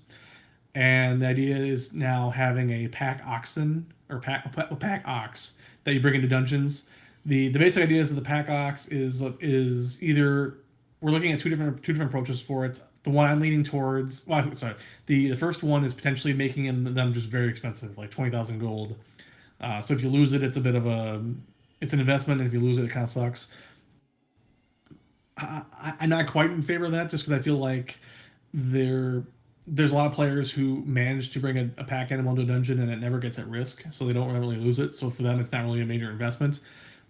And the idea is now having a pack oxen or pack ox that you bring into dungeons. The basic idea is that the pack ox is either we're looking at two different approaches for it. The one I'm leaning towards, the first one is potentially making them just very expensive, like 20,000 gold. So if you lose it, it's a bit of it's an investment, and if you lose it, it kind of sucks. I'm not quite in favor of that, just because I feel like there's a lot of players who manage to bring a pack animal into a dungeon and it never gets at risk, so they don't really lose it. So for them, it's not really a major investment.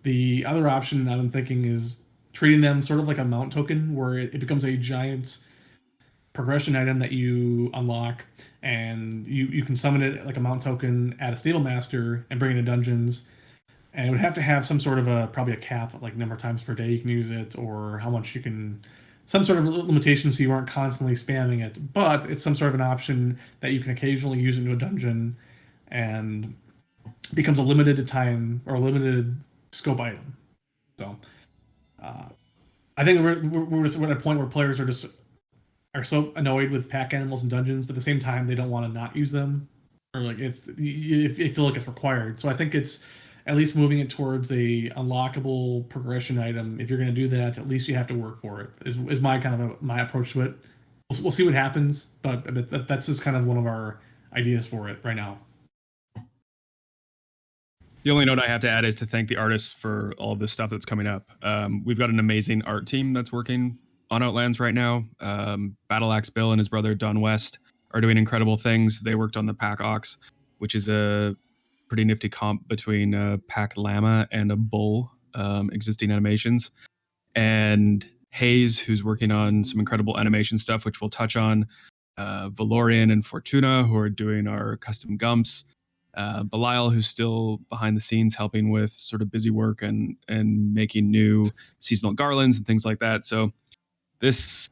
The other option I'm thinking is treating them sort of like a mount token, where it becomes a giant progression item that you unlock, and you can summon it like a mount token at a stable master and bring it to dungeons. And it would have to have some sort of probably a cap, like number of times per day you can use it, or how much you can, some sort of limitation so you aren't constantly spamming it. But it's some sort of an option that you can occasionally use into a dungeon, and becomes a limited time or a limited scope item. So I think we're at a point where players are so annoyed with pack animals in dungeons, but at the same time they don't want to not use them, or like you feel like it's required. So I think it's at least moving it towards a unlockable progression item. If you're going to do that, at least you have to work for it. Is my kind of my approach to it. We'll see what happens, but that's just kind of one of our ideas for it right now. The only note I have to add is to thank the artists for all of this stuff that's coming up. We've got an amazing art team that's working on Outlands right now. Battle Axe Bill and his brother Don West are doing incredible things. They worked on the Pack Ox, which is a pretty nifty comp between a Pack Llama and a Bull existing animations. And Hayes, who's working on some incredible animation stuff, which we'll touch on. Valorian and Fortuna, who are doing our custom Gumps. Belial, who's still behind the scenes helping with sort of busy work and making new seasonal garlands and things like that. So this,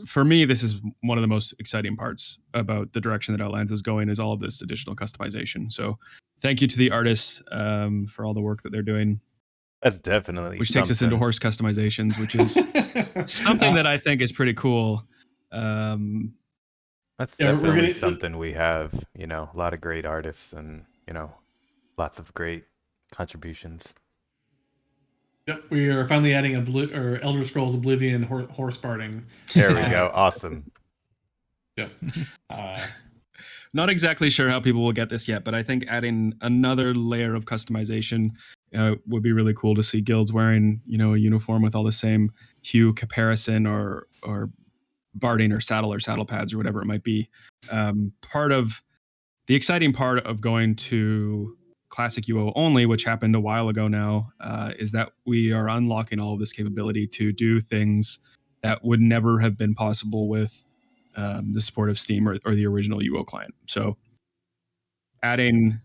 for me, this is one of the most exciting parts about the direction that Outlands is going, is all of this additional customization. So thank you to the artists for all the work that they're doing. That's definitely which takes us into horse customizations, which is something that I think is pretty cool. That's definitely something we have, a lot of great artists and, lots of great contributions. Yep, we are finally adding Elder Scrolls Oblivion horse barding. There we go. Awesome. Yep. Not exactly sure how people will get this yet, but I think adding another layer of customization would be really cool to see guilds wearing, a uniform with all the same hue, caparison, or barding or saddle pads or whatever it might be. Part of the exciting part of going to Classic UO only, which happened a while ago now, is that we are unlocking all of this capability to do things that would never have been possible with the support of Steam or the original UO client. So adding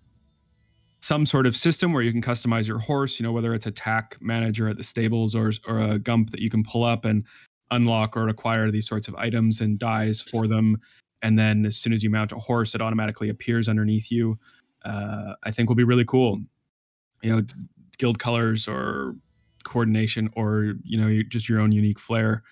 some sort of system where you can customize your horse, whether it's a tack manager at the stables or a gump that you can pull up and unlock or acquire these sorts of items and dyes for them, and then as soon as you mount a horse, it automatically appears underneath you. I think will be really cool. Guild colors or coordination, or just your own unique flair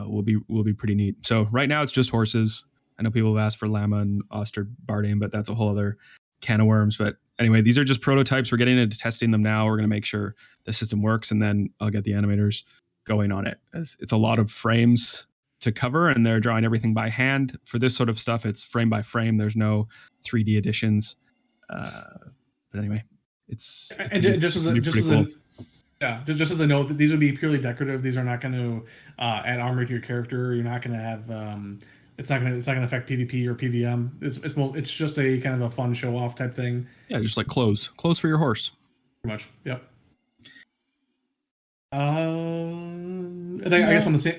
will be pretty neat. So right now it's just horses. I know people have asked for Llama and Osterbardian, but that's a whole other can of worms. But anyway, these are just prototypes. We're getting into testing them now. We're going to make sure the system works, and then I'll get the animators going on it, as it's a lot of frames to cover, and they're drawing everything by hand. For this sort of stuff, it's frame by frame. There's no 3D additions. But anyway, just as a note, that these would be purely decorative. These are not going to add armor to your character. You're not going to have it's not going to affect PvP or PvM. It's just a kind of a fun show off type thing. Yeah, just like clothes for your horse. Pretty much. Yep. I guess on the same.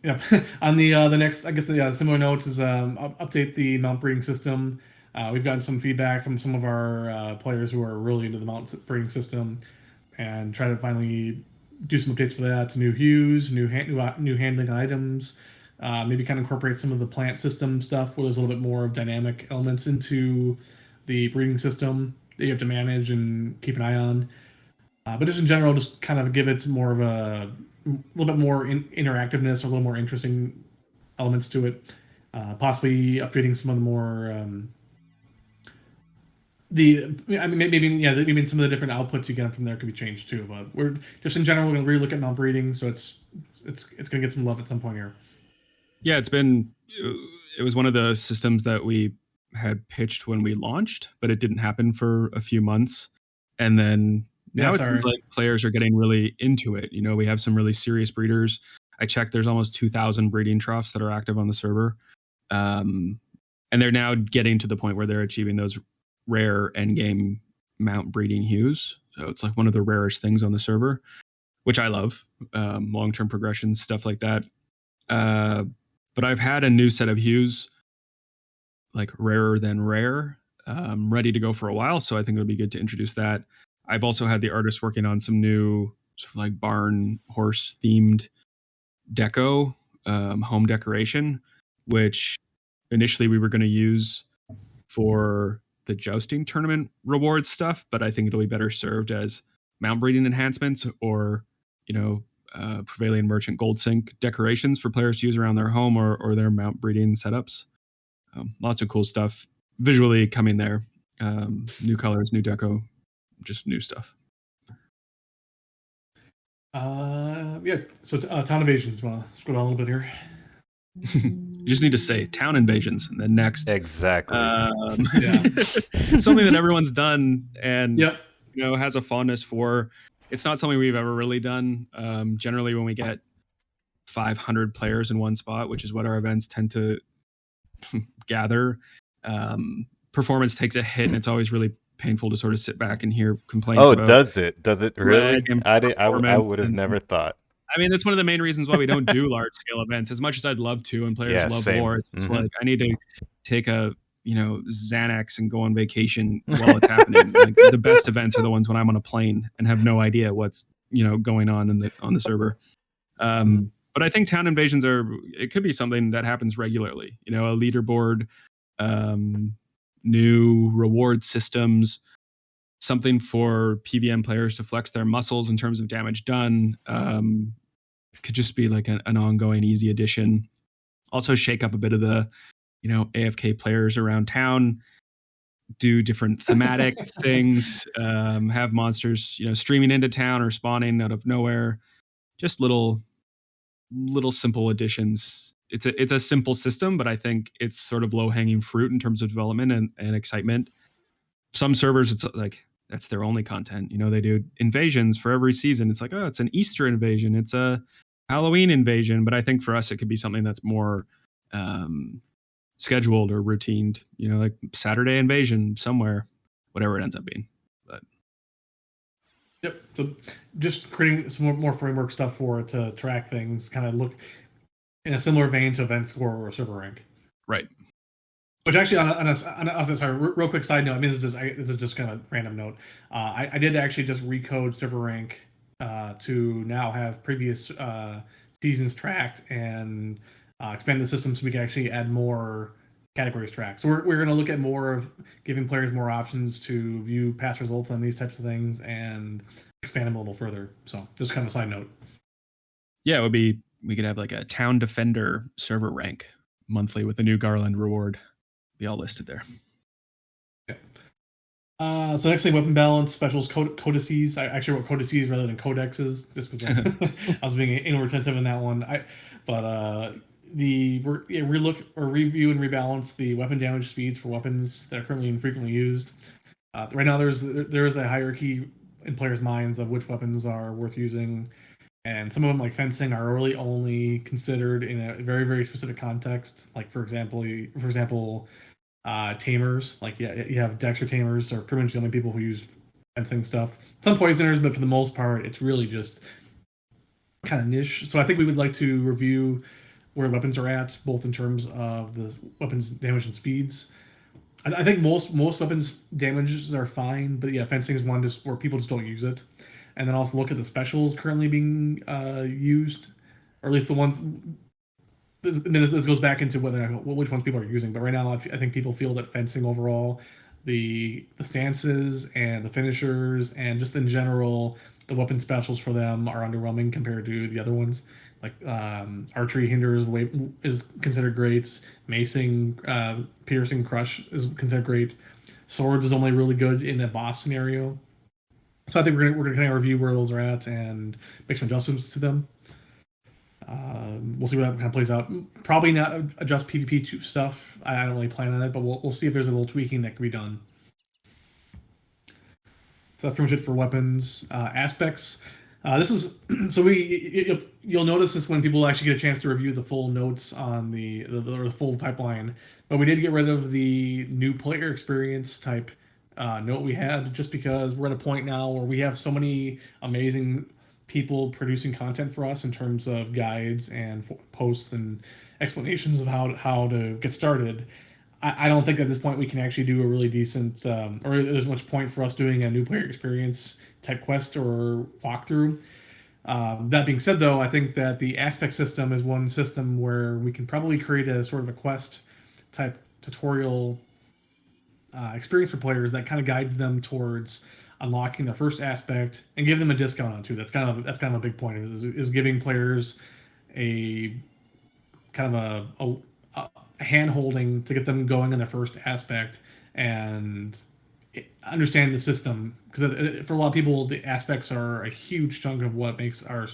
Yep. On the next, I guess the similar note is update the mount breeding system. We've gotten some feedback from some of our players who are really into the mount breeding system, and try to finally do some updates for that to new hues, new handling items, maybe kind of incorporate some of the plant system stuff where there's a little bit more of dynamic elements into the breeding system that you have to manage and keep an eye on. But just in general, just kind of give it more of a little bit more interactiveness, or a little more interesting elements to it. Possibly updating some of the more maybe some of the different outputs you get from there could be changed too. But we're just in general, we're going to really look at mount breeding, so it's going to get some love at some point here. Yeah, it was one of the systems that we had pitched when we launched, but it didn't happen for a few months, and then now it seems like players are getting really into it. We have some really serious breeders. I checked, there's almost 2,000 breeding troughs that are active on the server, and they're now getting to the point where they're achieving those rare endgame mount breeding hues. So it's like one of the rarest things on the server, which I love. Long-term progressions, stuff like that. But I've had a new set of hues, like rarer than rare, ready to go for a while. So I think it'll be good to introduce that. I've also had the artists working on some new sort of like barn horse themed deco, home decoration, which initially we were going to use for the jousting tournament reward stuff, but I think it'll be better served as mount breeding enhancements, or Prevailing Merchant Gold Sync decorations for players to use around their home or their mount breeding setups. Lots of cool stuff visually coming there. New colors, new deco, just new stuff. So town invasions. Want to scroll down a little bit here? You just need to say town invasions, and then next. Exactly. Something that everyone's done and has a fondness for. It's not something we've ever really done. Generally, when we get 500 players in one spot, which is what our events tend to gather, performance takes a hit, and it's always really painful to sort of sit back and hear complaints. Oh, does it really? I would have never thought. I mean, that's one of the main reasons why we don't do large scale events as much as I'd love to, and players love lore. It's like, I need to take a Xanax and go on vacation while it's happening. Like, the best events are the ones when I'm on a plane and have no idea what's going on the server. But I think town invasions it could be something that happens regularly. A leaderboard, new reward systems, something for PVM players to flex their muscles in terms of damage done. Could just be like an ongoing easy addition. Also shake up a bit of the AFK players around town, do different thematic things, have monsters streaming into town or spawning out of nowhere. Just little simple additions. It's a simple system, but I think it's sort of low-hanging fruit in terms of development and excitement. Some servers, it's like that's their only content. They do invasions for every season. It's like, oh, it's an Easter invasion, it's a Halloween invasion. But I think for us, it could be something that's more scheduled or routined. Like Saturday invasion somewhere, whatever it ends up being. But yep. So just creating some more framework stuff for it to track things, kind of look in a similar vein to event score or server rank. Right. Which actually, real quick side note. I mean, this is just kind of a random note. I did actually just recode server rank to now have previous seasons tracked and expand the system so we can actually add more categories tracks. So we're going to look at more of giving players more options to view past results on these types of things and expand them a little further. So just kind of a side note. Yeah, it would be, we could have like a town defender server rank monthly with a new Garland reward. Be all listed there. So next thing, weapon balance, specials, codices. I actually wrote codices rather than codexes, just because I was being inattentive in that one. We review and rebalance the weapon damage speeds for weapons that are currently infrequently used. Right now, there is a hierarchy in players' minds of which weapons are worth using, and some of them, like fencing, are really only considered in a very, very specific context. Like for example, tamers, like you have Dexter tamers are pretty much the only people who use fencing stuff. Some poisoners, but for the most part, it's really just kind of niche. So I think we would like to review where weapons are at, both in terms of the weapons damage and speeds. I think most weapons damages are fine, but yeah, fencing is one just where people just don't use it. And then also look at the specials currently being used, or at least the ones. This goes back into which ones people are using, but right now I think people feel that fencing overall, the stances and the finishers and just in general the weapon specials for them are underwhelming compared to the other ones. Like archery hinders is considered great. Macing, piercing, crush is considered great. Swords is only really good in a boss scenario. So I think we're gonna kind of review where those are at and make some adjustments to them. We'll see what that kind of plays out. Probably not adjust PvP stuff. I don't really plan on it, but we'll see if there's a little tweaking that can be done. So that's pretty much it for weapons. Aspects. This is so you'll notice this when people actually get a chance to review the full notes on the full pipeline. But we did get rid of the new player experience type note we had, just because we're at a point now where we have so many amazing people producing content for us in terms of guides and posts and explanations of how to get started. I don't think at this point we can actually do a really decent, or there's much point for us doing a new player experience type quest or walkthrough. That being said, though, I think that the aspect system is one system where we can probably create a sort of a quest type tutorial experience for players that kind of guides them towards unlocking the first aspect and give them a discount on too. That's kind of a big point is giving players a kind of a hand holding to get them going on their first aspect and understand the system, because for a lot of people the aspects are a huge chunk of what makes our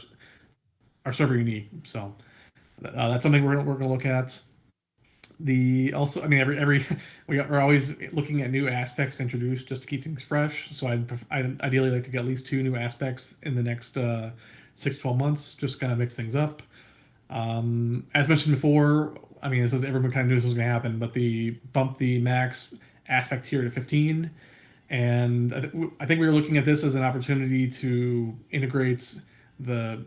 server unique. So that's something we're gonna look at. We're always looking at new aspects to introduce just to keep things fresh. So I'd ideally like to get at least 2 new aspects in the next 6-12 months, just kind of mix things up. As mentioned before, this is everyone kind of knew this was going to happen, but bump the max aspect tier to 15, and I think we were looking at this as an opportunity to integrate the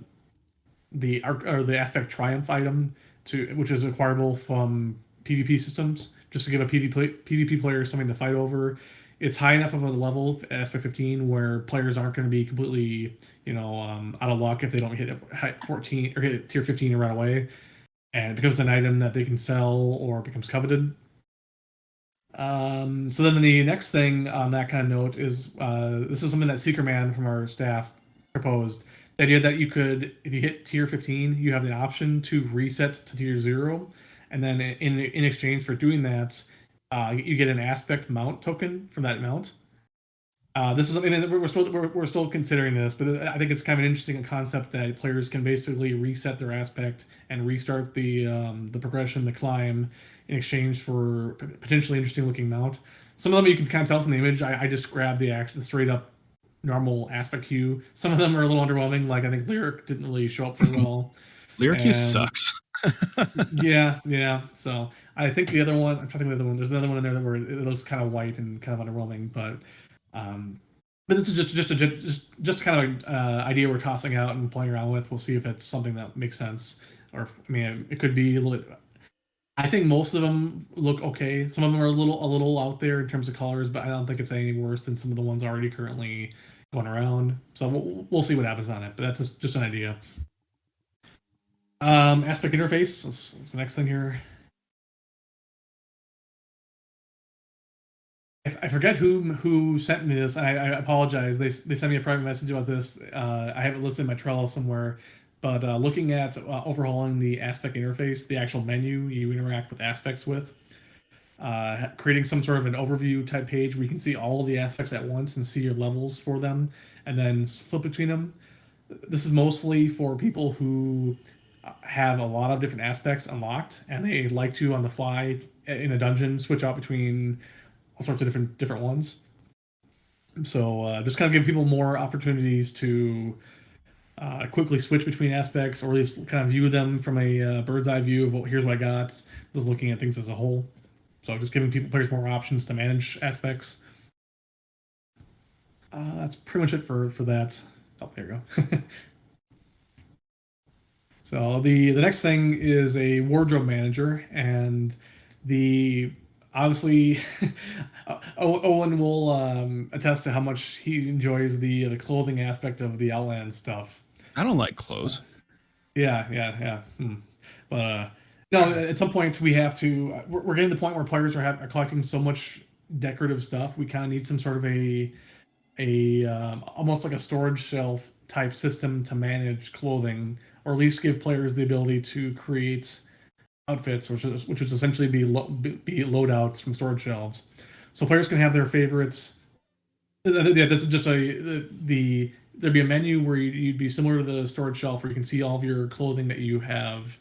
aspect triumph item which is acquirable from PvP systems, just to give a PvP player something to fight over. It's high enough of a level, aspect 15, where players aren't going to be completely, out of luck if they don't hit 14 or hit tier 15 right away, and it becomes an item that they can sell or becomes coveted. So then the next thing on that kind of note is this is something that Seekerman from our staff proposed. The idea that you could, if you hit tier 15, you have the option to reset to tier 0, and then in exchange for doing that, you get an aspect mount token from that mount. This is something that we're still considering this, but I think it's kind of an interesting concept that players can basically reset their aspect and restart the progression, the climb, in exchange for potentially interesting looking mount. Some of them you can kind of tell from the image. I just grabbed the straight up normal aspect hue. Some of them are a little underwhelming. Like I think Lyric didn't really show up very well. Lyric hue sucks. yeah. So I think the other one, I'm trying to think of the other one. There's another one in there where it looks kind of white and kind of underwhelming, but this is just kind of idea we're tossing out and playing around with. We'll see if it's something that makes sense, or it could be a little. I think most of them look okay. Some of them are a little out there in terms of colors, but I don't think it's any worse than some of the ones already currently going around. So we'll see what happens on it. But that's just an idea. Aspect interface. That's the next thing here. I forget who sent me this. I apologize. They sent me a private message about this. I have it listed in my Trello somewhere. But looking at overhauling the aspect interface, the actual menu you interact with aspects with, creating some sort of an overview type page where you can see all of the aspects at once and see your levels for them, and then flip between them. This is mostly for people who have a lot of different aspects unlocked, and they like to on the fly in a dungeon switch out between all sorts of different ones. So just kind of give people more opportunities to quickly switch between aspects, or at least kind of view them from a bird's eye view of here's what I got, just looking at things as a whole. So just giving players more options to manage aspects. That's pretty much it for that. Oh, there you go. So the next thing is a wardrobe manager, and the obviously Owyn will attest to how much he enjoys the clothing aspect of the Outlands stuff. I don't like clothes. Yeah. But no, at some point we have to. We're getting to the point where players are collecting so much decorative stuff. We kind of need some sort of a almost like a storage shelf type system to manage clothing, or at least give players the ability to create outfits, which would essentially be loadouts from storage shelves. So players can have their favorites. Yeah, this is just there'd be a menu where you'd be similar to the storage shelf, where you can see all of your clothing that you have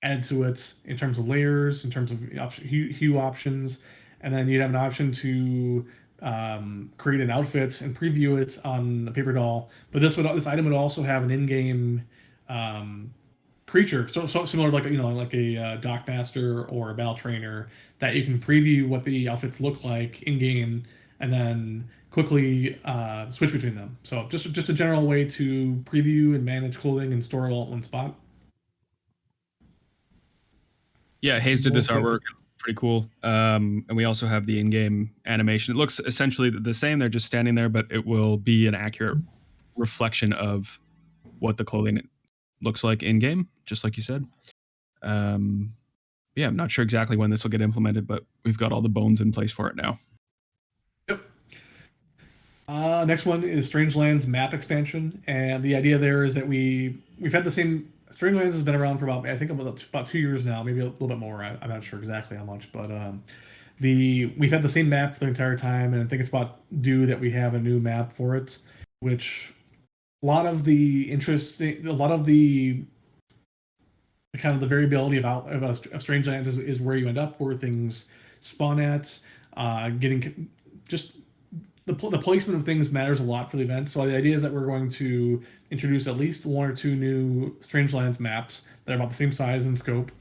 added to it in terms of layers, in terms of hue options, and then you'd have an option to create an outfit and preview it on the paper doll. But this item would also have an in-game creature, so similar like a dockmaster or a battle trainer, that you can preview what the outfits look like in game, and then quickly switch between them. So just a general way to preview and manage clothing and store it all at one spot. Yeah, Hayes did this artwork. Pretty cool. And we also have the in-game animation. It looks essentially the same. They're just standing there, but it will be an accurate reflection of what the clothing looks like in-game, just like you said. Yeah, I'm not sure exactly when this will get implemented, but we've got all the bones in place for it now. Yep. Next one is Strangelands map expansion, and the idea there is that we've had the same. Strangelands has been around for about 2 years now, maybe a little bit more. I'm not sure exactly how much, but we've had the same map for the entire time, and I think it's about due that we have a new map for it, which a lot of the kind of the variability of Strangelands is where you end up, where things spawn at, getting just the placement of things matters a lot for the event. So the idea is that we're going to introduce at least 1 or 2 new Strangelands maps that are about the same size and scope.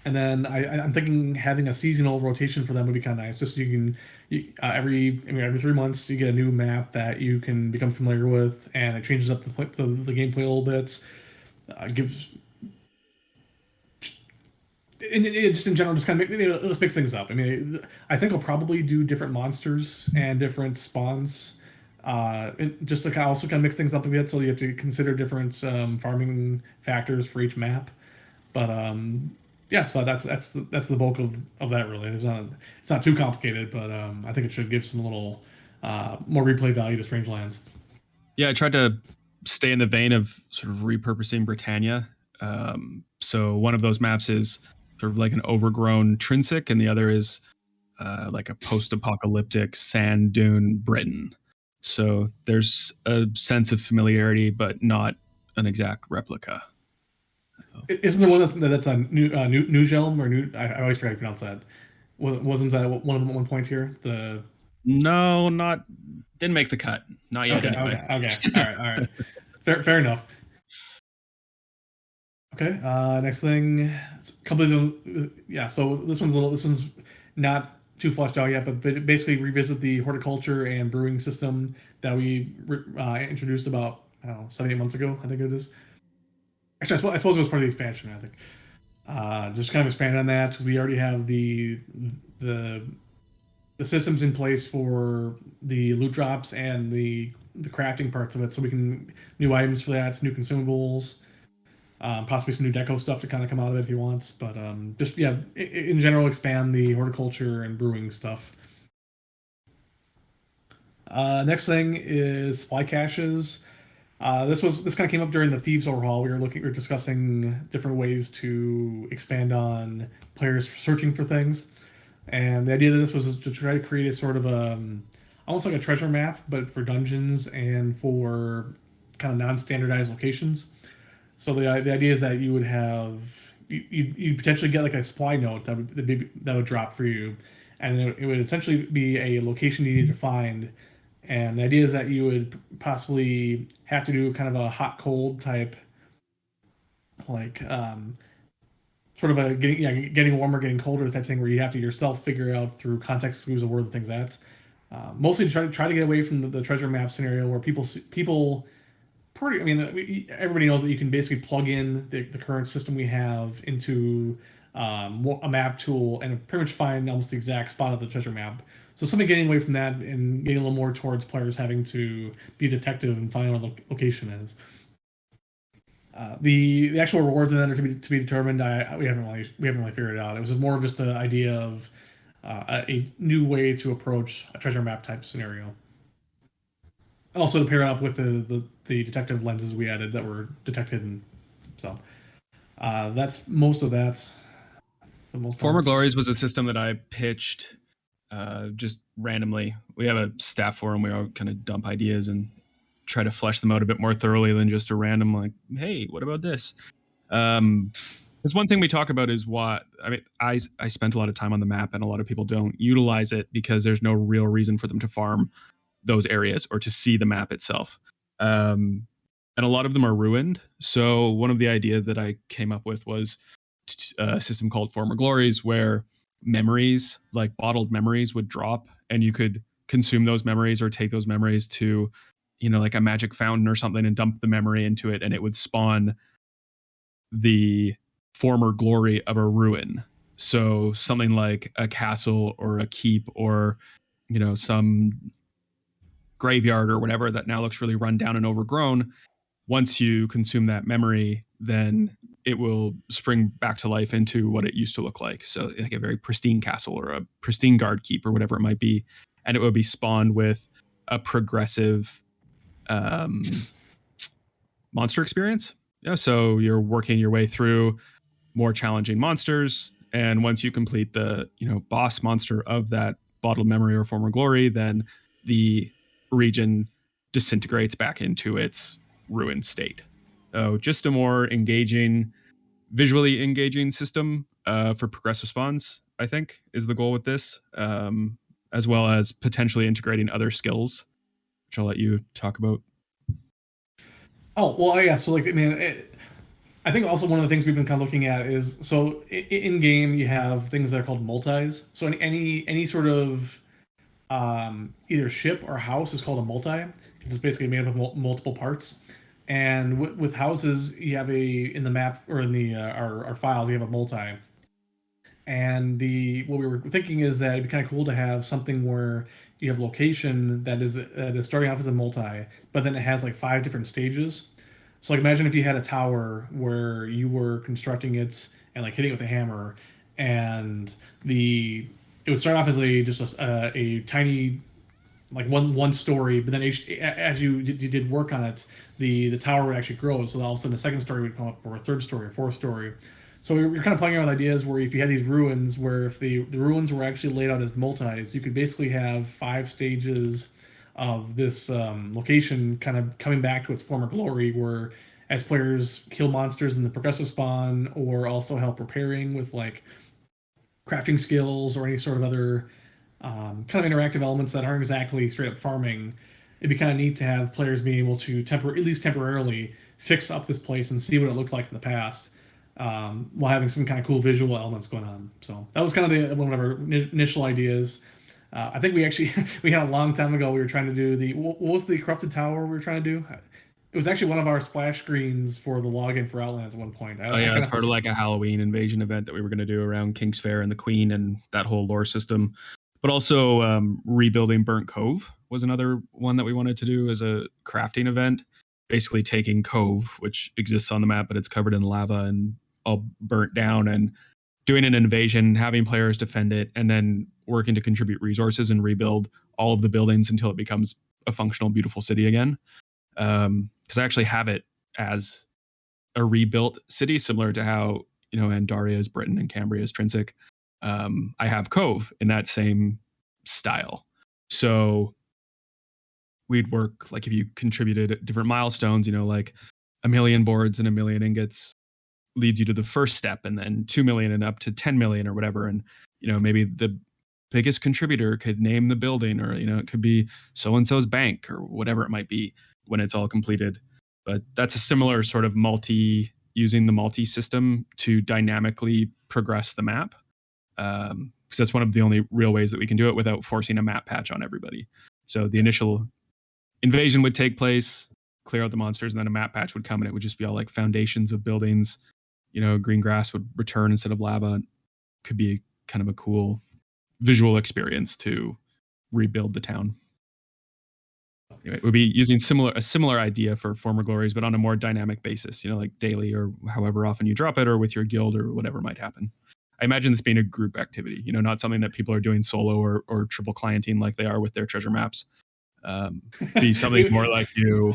And then I'm thinking having a seasonal rotation for them would be kind of nice. Just so you can every 3 months you get a new map that you can become familiar with, and it changes up the gameplay a little bit. Gives just in general, just kind of let's mix things up. I mean, I think I'll probably do different monsters and different spawns, just to also kind of mix things up a bit. So you have to consider different farming factors for each map. But yeah, so that's the bulk of that really. It's not too complicated, but I think it should give some little more replay value to Strangelands. Yeah, I tried to stay in the vein of sort of repurposing Britannia. So one of those maps is sort of like an overgrown Trinsic, and the other is like a post-apocalyptic sand dune Britain. So there's a sense of familiarity, but not an exact replica. Isn't there one that's on New Gelm or New? I always forget to pronounce that. Wasn't that one of them at one point here? No, didn't make the cut. Not yet. Okay. Anyway. Okay. All right. Fair enough. Okay. Next thing, a couple of them. Yeah. So this one's not too fleshed out yet, but basically revisit the horticulture and brewing system that we introduced about 7-8 months ago. I think it is. Actually, I suppose it was part of the expansion. I think just kind of expand on that, because we already have the systems in place for the loot drops and the crafting parts of it, so we can new items for that, new consumables. Possibly some new deco stuff to kind of come out of it if he wants. But just yeah, in general, expand the horticulture and brewing stuff. Next thing is supply caches. This kind of came up during the Thieves Overhaul. We were discussing different ways to expand on players searching for things, and the idea of this was to try to create a sort of almost like a treasure map, but for dungeons and for kind of non-standardized locations. So the idea is that you would have you potentially get like a supply note that would drop for you, and it would essentially be a location you need to find. And the idea is that you would possibly have to do kind of a hot cold type, like sort of a getting warmer, getting colder type thing, where you have to yourself figure out through context clues of where the thing's at. Mostly to try to get away from the treasure map scenario where people pretty. I mean, everybody knows that you can basically plug in the current system we have into a map tool and pretty much find almost the exact spot of the treasure map. So something getting away from that and getting a little more towards players having to be a detective and find where the location is. The actual rewards in that are to be determined. We haven't really figured it out. It was more of just an idea of a new way to approach a treasure map type scenario. Also to pair up with the detective lenses we added that were detected, and so that's most of that. Former Glories was a system that I pitched just randomly. We have a staff forum where we all kind of dump ideas and try to flesh them out a bit more thoroughly than just a random like, hey, what about this? There's one thing we talk about is I spent a lot of time on the map, and a lot of people don't utilize it because there's no real reason for them to farm those areas or to see the map itself. And a lot of them are ruined. So one of the ideas that I came up with was a system called Former Glories, where memories, like bottled memories, would drop, and you could consume those memories or take those memories to, like a magic fountain or something, and dump the memory into it, and it would spawn the former glory of a ruin. So something like a castle or a keep or, some graveyard or whatever that now looks really run down and overgrown. Once you consume that memory, then it will spring back to life into what it used to look like. So like a very pristine castle or a pristine guard keep or whatever it might be. And it would be spawned with a progressive monster experience. Yeah, so you're working your way through more challenging monsters. And once you complete the, boss monster of that bottled memory or former glory, then the region disintegrates back into its ruined state. So just a more visually engaging system for progressive spawns, I think, is the goal with this, as well as potentially integrating other skills, which I'll let you talk about. Oh, well, yeah. So, I think also one of the things we've been kind of looking at is, so in game you have things that are called multis. So any sort of either ship or house is called a multi, because it's basically made up of multiple parts. And with houses, you have in the map or in the our files, you have a multi. And what we were thinking is that it'd be kind of cool to have something where you have location that is starting off as a multi, but then it has like 5 different stages. So like imagine if you had a tower where you were constructing it and like hitting it with a hammer, and it would start off as a tiny, like one story, but then as you did work on it, the tower would actually grow. So all of a sudden the second story would come up, or a third story, or fourth story. So we're kind of playing around with ideas where if you had these ruins, where if the ruins were actually laid out as multis, you could basically have 5 stages of this location kind of coming back to its former glory, where as players kill monsters in the progressive spawn, or also help repairing with like crafting skills or any sort of other kind of interactive elements that aren't exactly straight up farming, it'd be kind of neat to have players being able to at least temporarily fix up this place and see what it looked like in the past, while having some kind of cool visual elements going on. So that was kind of one of our initial ideas. I think we had a long time ago, we were trying to do what was the corrupted tower we were trying to do? It was actually one of our splash screens for the login for Outlands at one point. It was part of like a Halloween invasion event that we were going to do around King's Fair and the Queen and that whole lore system. But also rebuilding Burnt Cove was another one that we wanted to do as a crafting event. basically taking Cove, which exists on the map, but it's covered in lava and all burnt down, and doing an invasion, having players defend it, and then working to contribute resources and rebuild all of the buildings until it becomes a functional, beautiful city again. Because I actually have it as a rebuilt city, similar to how, Andaria is Britain and Cambria is Trinsic. I have Cove in that same style. So we'd work, like, if you contributed different milestones, like 1 million boards and 1 million ingots leads you to the first step, and then 2 million and up to 10 million or whatever. And, maybe the biggest contributor could name the building, or, it could be so-and-so's bank or whatever it might be when it's all completed. But that's a similar sort of using the multi system to dynamically progress the map. Because that's one of the only real ways that we can do it without forcing a map patch on everybody. So the initial invasion would take place, clear out the monsters, and then a map patch would come, and it would just be all like foundations of buildings. Green grass would return instead of lava. Could be kind of a cool visual experience to rebuild the town. Anyway, it would be using a similar idea for Former Glories, but on a more dynamic basis, like daily or however often you drop it, or with your guild or whatever might happen. I imagine this being a group activity, not something that people are doing solo or triple clienting like they are with their treasure maps. Be something more like you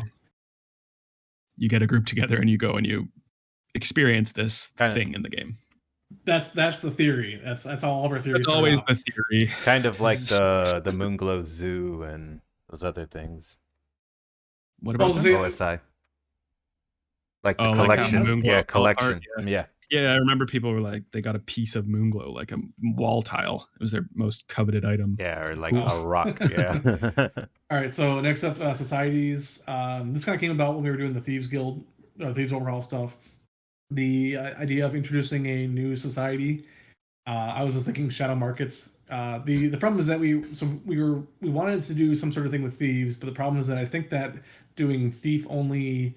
get a group together and you go and you experience this thing in the game. That's the theory. That's all of our theories. That's always the theory. Kind of like the Moonglow Zoo and those other things. What about OSI? Like the collection. Like collection. Yeah. Yeah, I remember people were like, they got a piece of Moonglow, like a wall tile. It was their most coveted item. Yeah, or like a rock. Yeah. All right, so next up, societies. This kind of came about when we were doing the Thieves Guild, Thieves Overhaul stuff. The idea of introducing a new society. I was just thinking shadow markets. The problem is that we wanted to do some sort of thing with thieves, but the problem is that I think that doing thief only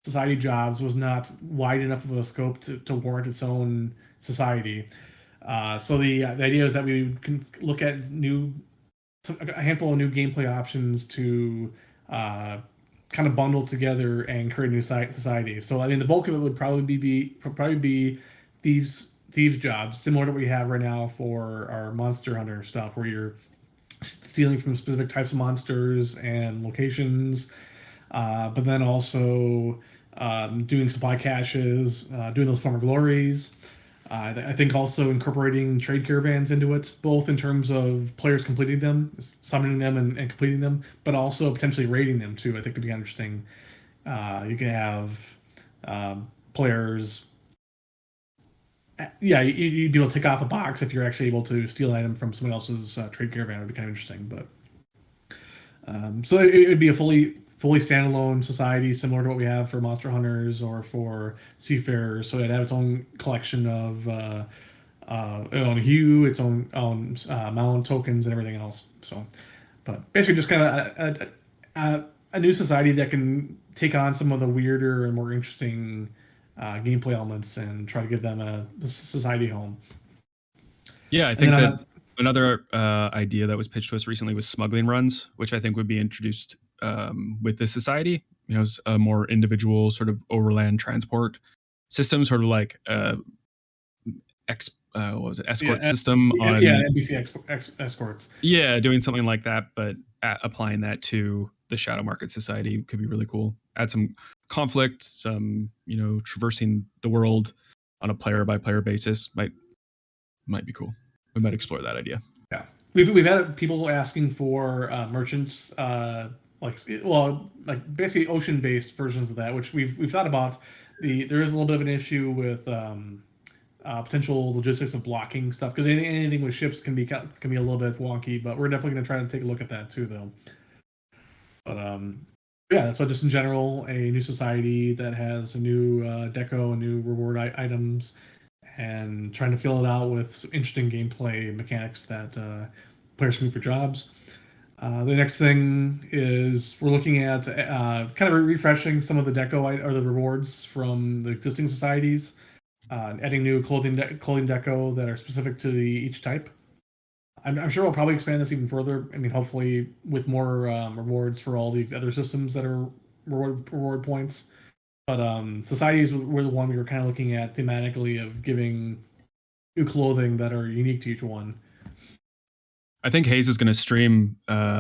society jobs was not wide enough of a scope to warrant its own society. So the idea is that we can look at a handful of new gameplay options to kind of bundle together and create a new society. So I mean, the bulk of it would probably be thieves jobs, similar to what we have right now for our monster hunter stuff, where you're stealing from specific types of monsters and locations, but then also doing supply caches, doing those former glories. I think also incorporating trade caravans into it, both in terms of players completing them, summoning them and completing them, but also potentially raiding them too. I think could be interesting. You can have players. Yeah, you'd be able to tick off a box if you're actually able to steal an item from someone else's trade caravan. It would be kind of interesting. But so it would be a fully standalone society, similar to what we have for monster hunters or for seafarers. So it'd have its own collection of its own hue, its own mount tokens, and everything else. So, but basically, just kind of a new society that can take on some of the weirder and more interesting gameplay elements and try to give them a society home. Yeah, I think that another idea that was pitched to us recently was smuggling runs, which I think would be introduced with this society. A more individual sort of overland transport system, sort of like escort system on NPC escorts. Yeah, doing something like that, but applying that to the shadow market society could be really cool. Add some conflict, some traversing the world on a player by player basis might be cool. We might explore that idea. Yeah, we've had people asking for merchants, basically ocean based versions of that, which we've thought about. There is a little bit of an issue with potential logistics of blocking stuff, because anything with ships can be a little bit wonky. But we're definitely going to try to take a look at that too, though. But yeah, that's why just in general, a new society that has a new deco, new reward items, and trying to fill it out with some interesting gameplay mechanics that players can do for jobs. The next thing is we're looking at kind of refreshing some of the deco or the rewards from the existing societies, adding new clothing deco that are specific to each type. I'm sure we'll probably expand this even further. I mean, hopefully with more rewards for all the other systems that are reward points. But societies were the one we were kind of looking at thematically of giving new clothing that are unique to each one. I think Hayes is going to stream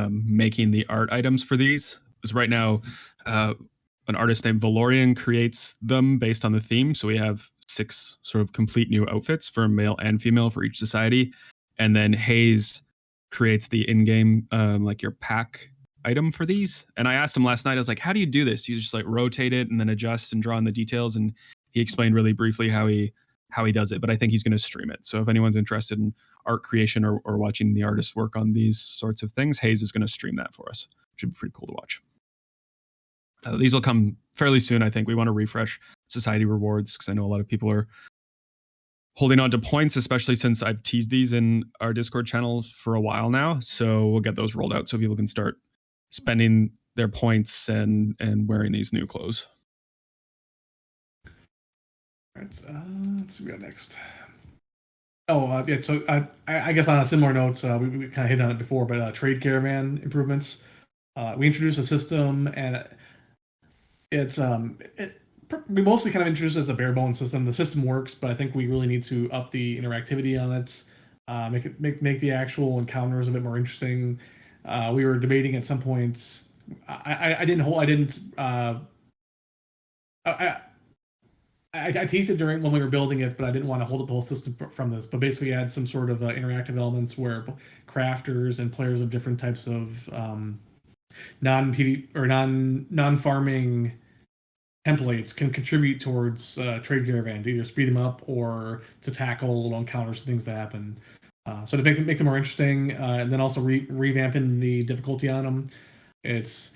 making the art items for these. Because right now, an artist named Valorian creates them based on the theme. So we have 6 sort of complete new outfits for male and female for each society. And then Hayes creates the in-game, like your pack item for these. And I asked him last night, I was like, how do you do this? Do you just like rotate it and then adjust and draw in the details? And he explained really briefly how he does it, but I think he's going to stream it. So if anyone's interested in art creation or watching the artists work on these sorts of things, Hayes is going to stream that for us, which would be pretty cool to watch. These will come fairly soon. I think we want to refresh society rewards because I know a lot of people are holding on to points, especially since I've teased these in our Discord channel for a while now. So we'll get those rolled out so people can start spending their points and wearing these new clothes. All right, let's see what we got next. Oh, yeah. So I guess on a similar note, we kind of hit on it before, but trade caravan improvements. We introduced a system, and it's we mostly kind of introduced it as a bare bones system. The system works, but I think we really need to up the interactivity on it, make the actual encounters a bit more interesting. We were debating at some points. I teased it during when we were building it, but I didn't want to hold up the whole system from this. But basically, add some sort of interactive elements where crafters and players of different types of non-PvP or non-farming templates can contribute towards trade caravan to either speed them up or to tackle little encounters and things that happen. So to make them more interesting, and then also revamping the difficulty on them. It's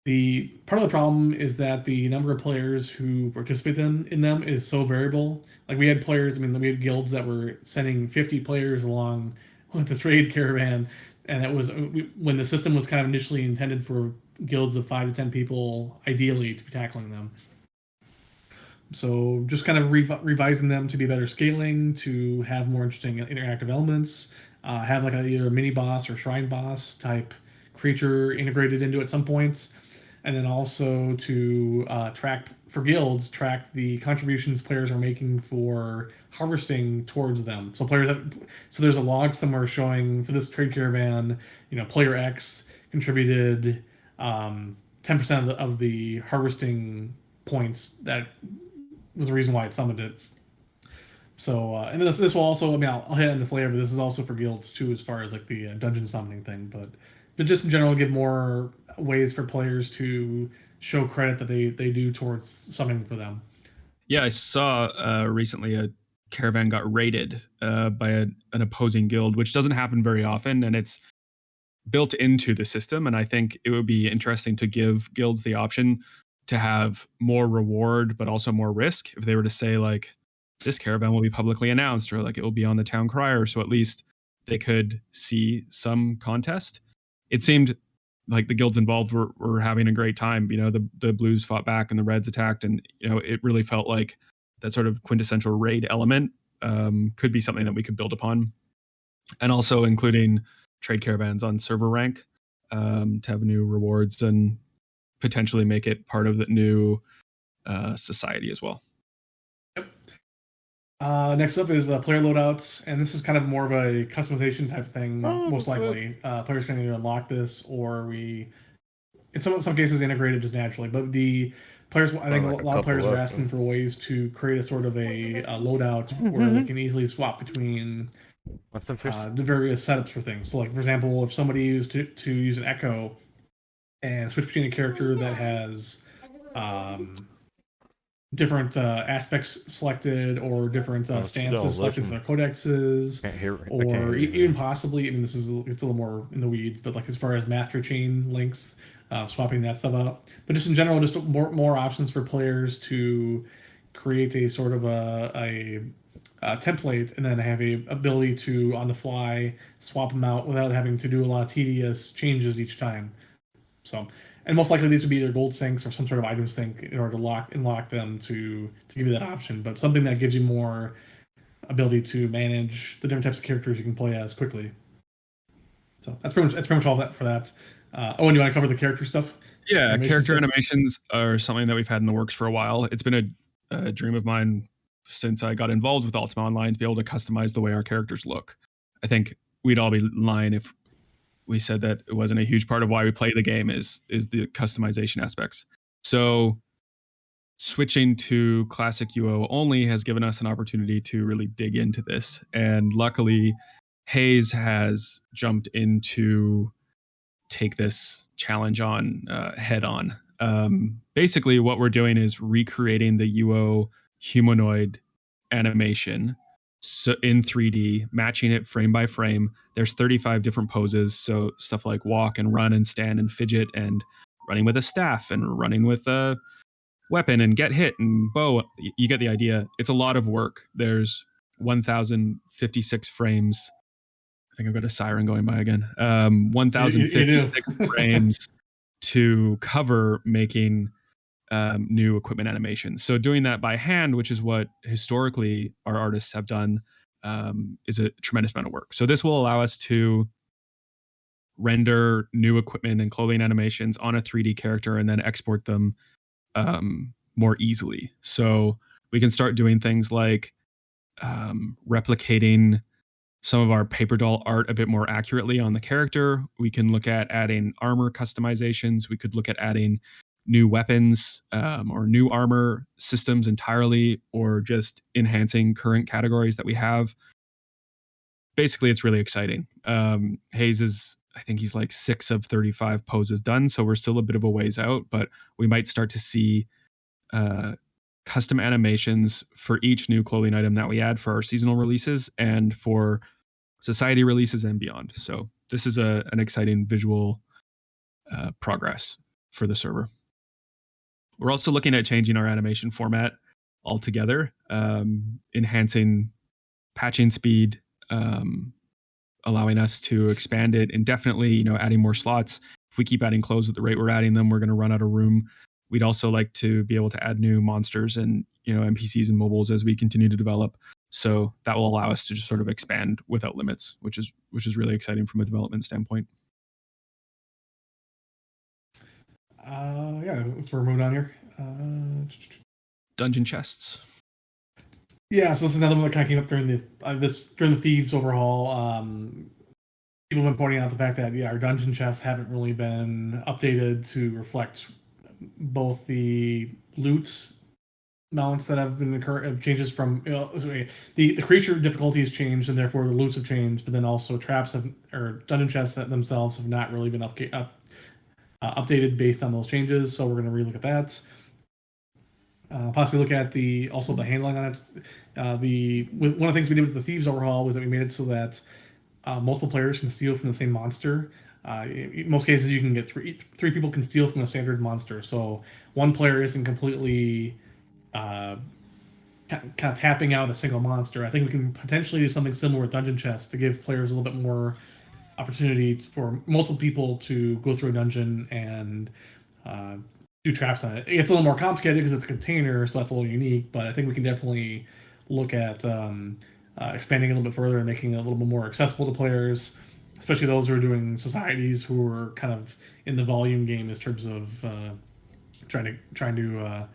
the part of the problem is that the number of players who participate in them is so variable. Like we had players, we had guilds that were sending 50 players along with the trade caravan, and it was when the system was kind of initially intended for guilds of 5 to 10 people, ideally, to be tackling them. So just kind of revising them to be better scaling, to have more interesting interactive elements, have like either a mini boss or shrine boss type creature integrated into it at some points, and then also to track the contributions players are making for harvesting towards them. So so there's a log somewhere showing for this trade caravan, player X contributed 10% of the harvesting points. That was the reason why it summoned it. So and then this will also, I'll hit on this later, but this is also for guilds too, as far as like the dungeon summoning thing. But just in general, give more ways for players to show credit that they do towards summoning for them. Yeah, I saw recently a caravan got raided by an opposing guild, which doesn't happen very often, and it's built into the system. And I think it would be interesting to give guilds the option to have more reward, but also more risk. If they were to say like, this caravan will be publicly announced, or like it will be on the town crier, so at least they could see some contest. It seemed like the guilds involved were having a great time. The blues fought back and the reds attacked, and it really felt like that sort of quintessential raid element could be something that we could build upon, and also including trade caravans on server rank to have new rewards and potentially make it part of the new society as well. Yep. Next up is player loadouts, and this is kind of more of a customization type thing. Most likely, players can either unlock this, or in some cases integrate it just naturally. But the players, I think a lot of players are asking for ways to create a sort of a loadout where they can easily swap between the various setups for things. So, like for example, if somebody used to use an echo and switch between a character that has different aspects selected, or different stances selected for their codexes, or even possibly, it's a little more in the weeds, but like as far as master chain links, swapping that stuff out. But just in general, just more options for players to create a sort of a template, and then have a ability to on the fly swap them out without having to do a lot of tedious changes each time. So, and most likely these would be either gold sinks or some sort of item sink in order to unlock them to give you that option. But something that gives you more ability to manage the different types of characters you can play as quickly. So that's pretty much all that for that. Owen, you want to cover the character stuff? Yeah, animation character stuff? animations are something that we've had in the works for a while. It's been a dream of mine since I got involved with Ultima Online to be able to customize the way our characters look. I think we'd all be lying if we said that it wasn't a huge part of why we play the game is the customization aspects. So switching to classic UO only has given us an opportunity to really dig into this. And luckily, Hayes has jumped into take this challenge on head on. Basically, what we're doing is recreating the UO humanoid animation so in 3D, matching it frame by frame. There's 35 different poses, so stuff like walk and run and stand and fidget and running with a staff and running with a weapon and get hit and bow. You get the idea. It's a lot of work. There's 1,056 frames. I think I've got a siren going by again. You 1,056 do. frames to cover making new equipment animations. So doing that by hand, which is what historically our artists have done, is a tremendous amount of work. So this will allow us to render new equipment and clothing animations on a 3D character and then export them more easily. So we can start doing things like replicating some of our paper doll art a bit more accurately on the character. We can look at adding armor customizations. We could look at adding new weapons or new armor systems entirely, or just enhancing current categories that we have. Basically, it's really exciting. Hayes is, I think he's like 6 of 35 poses done, so we're still a bit of a ways out, but we might start to see custom animations for each new clothing item that we add for our seasonal releases and for society releases and beyond. So this is an exciting visual progress for the server. We're also looking at changing our animation format altogether, enhancing patching speed, allowing us to expand it indefinitely, adding more slots. If we keep adding clothes at the rate we're adding them, we're going to run out of room. We'd also like to be able to add new monsters and NPCs and mobiles as we continue to develop. So that will allow us to just sort of expand without limits, which is really exciting from a development standpoint. Yeah, so we're moving on here. Dungeon chests. Yeah, so this is another one that kind of came up during the Thieves overhaul. People have been pointing out the fact that our dungeon chests haven't really been updated to reflect both the loot mounts that have been changes from the creature difficulty has changed, and therefore the loots have changed, but then also traps or dungeon chests themselves have not really been updated based on those changes. So we're going to relook at that. Possibly look at the handling on it. One of the things we did with the Thieves overhaul was that we made it so that multiple players can steal from the same monster. In most cases, you can get three people can steal from a standard monster. So one player isn't completely kind of tapping out a single monster. I think we can potentially do something similar with dungeon chests to give players a little bit more opportunity for multiple people to go through a dungeon and do traps on it. It gets a little more complicated because it's a container, so that's a little unique, but I think we can definitely look at expanding a little bit further and making it a little bit more accessible to players, especially those who are doing societies who are kind of in the volume game in terms of trying to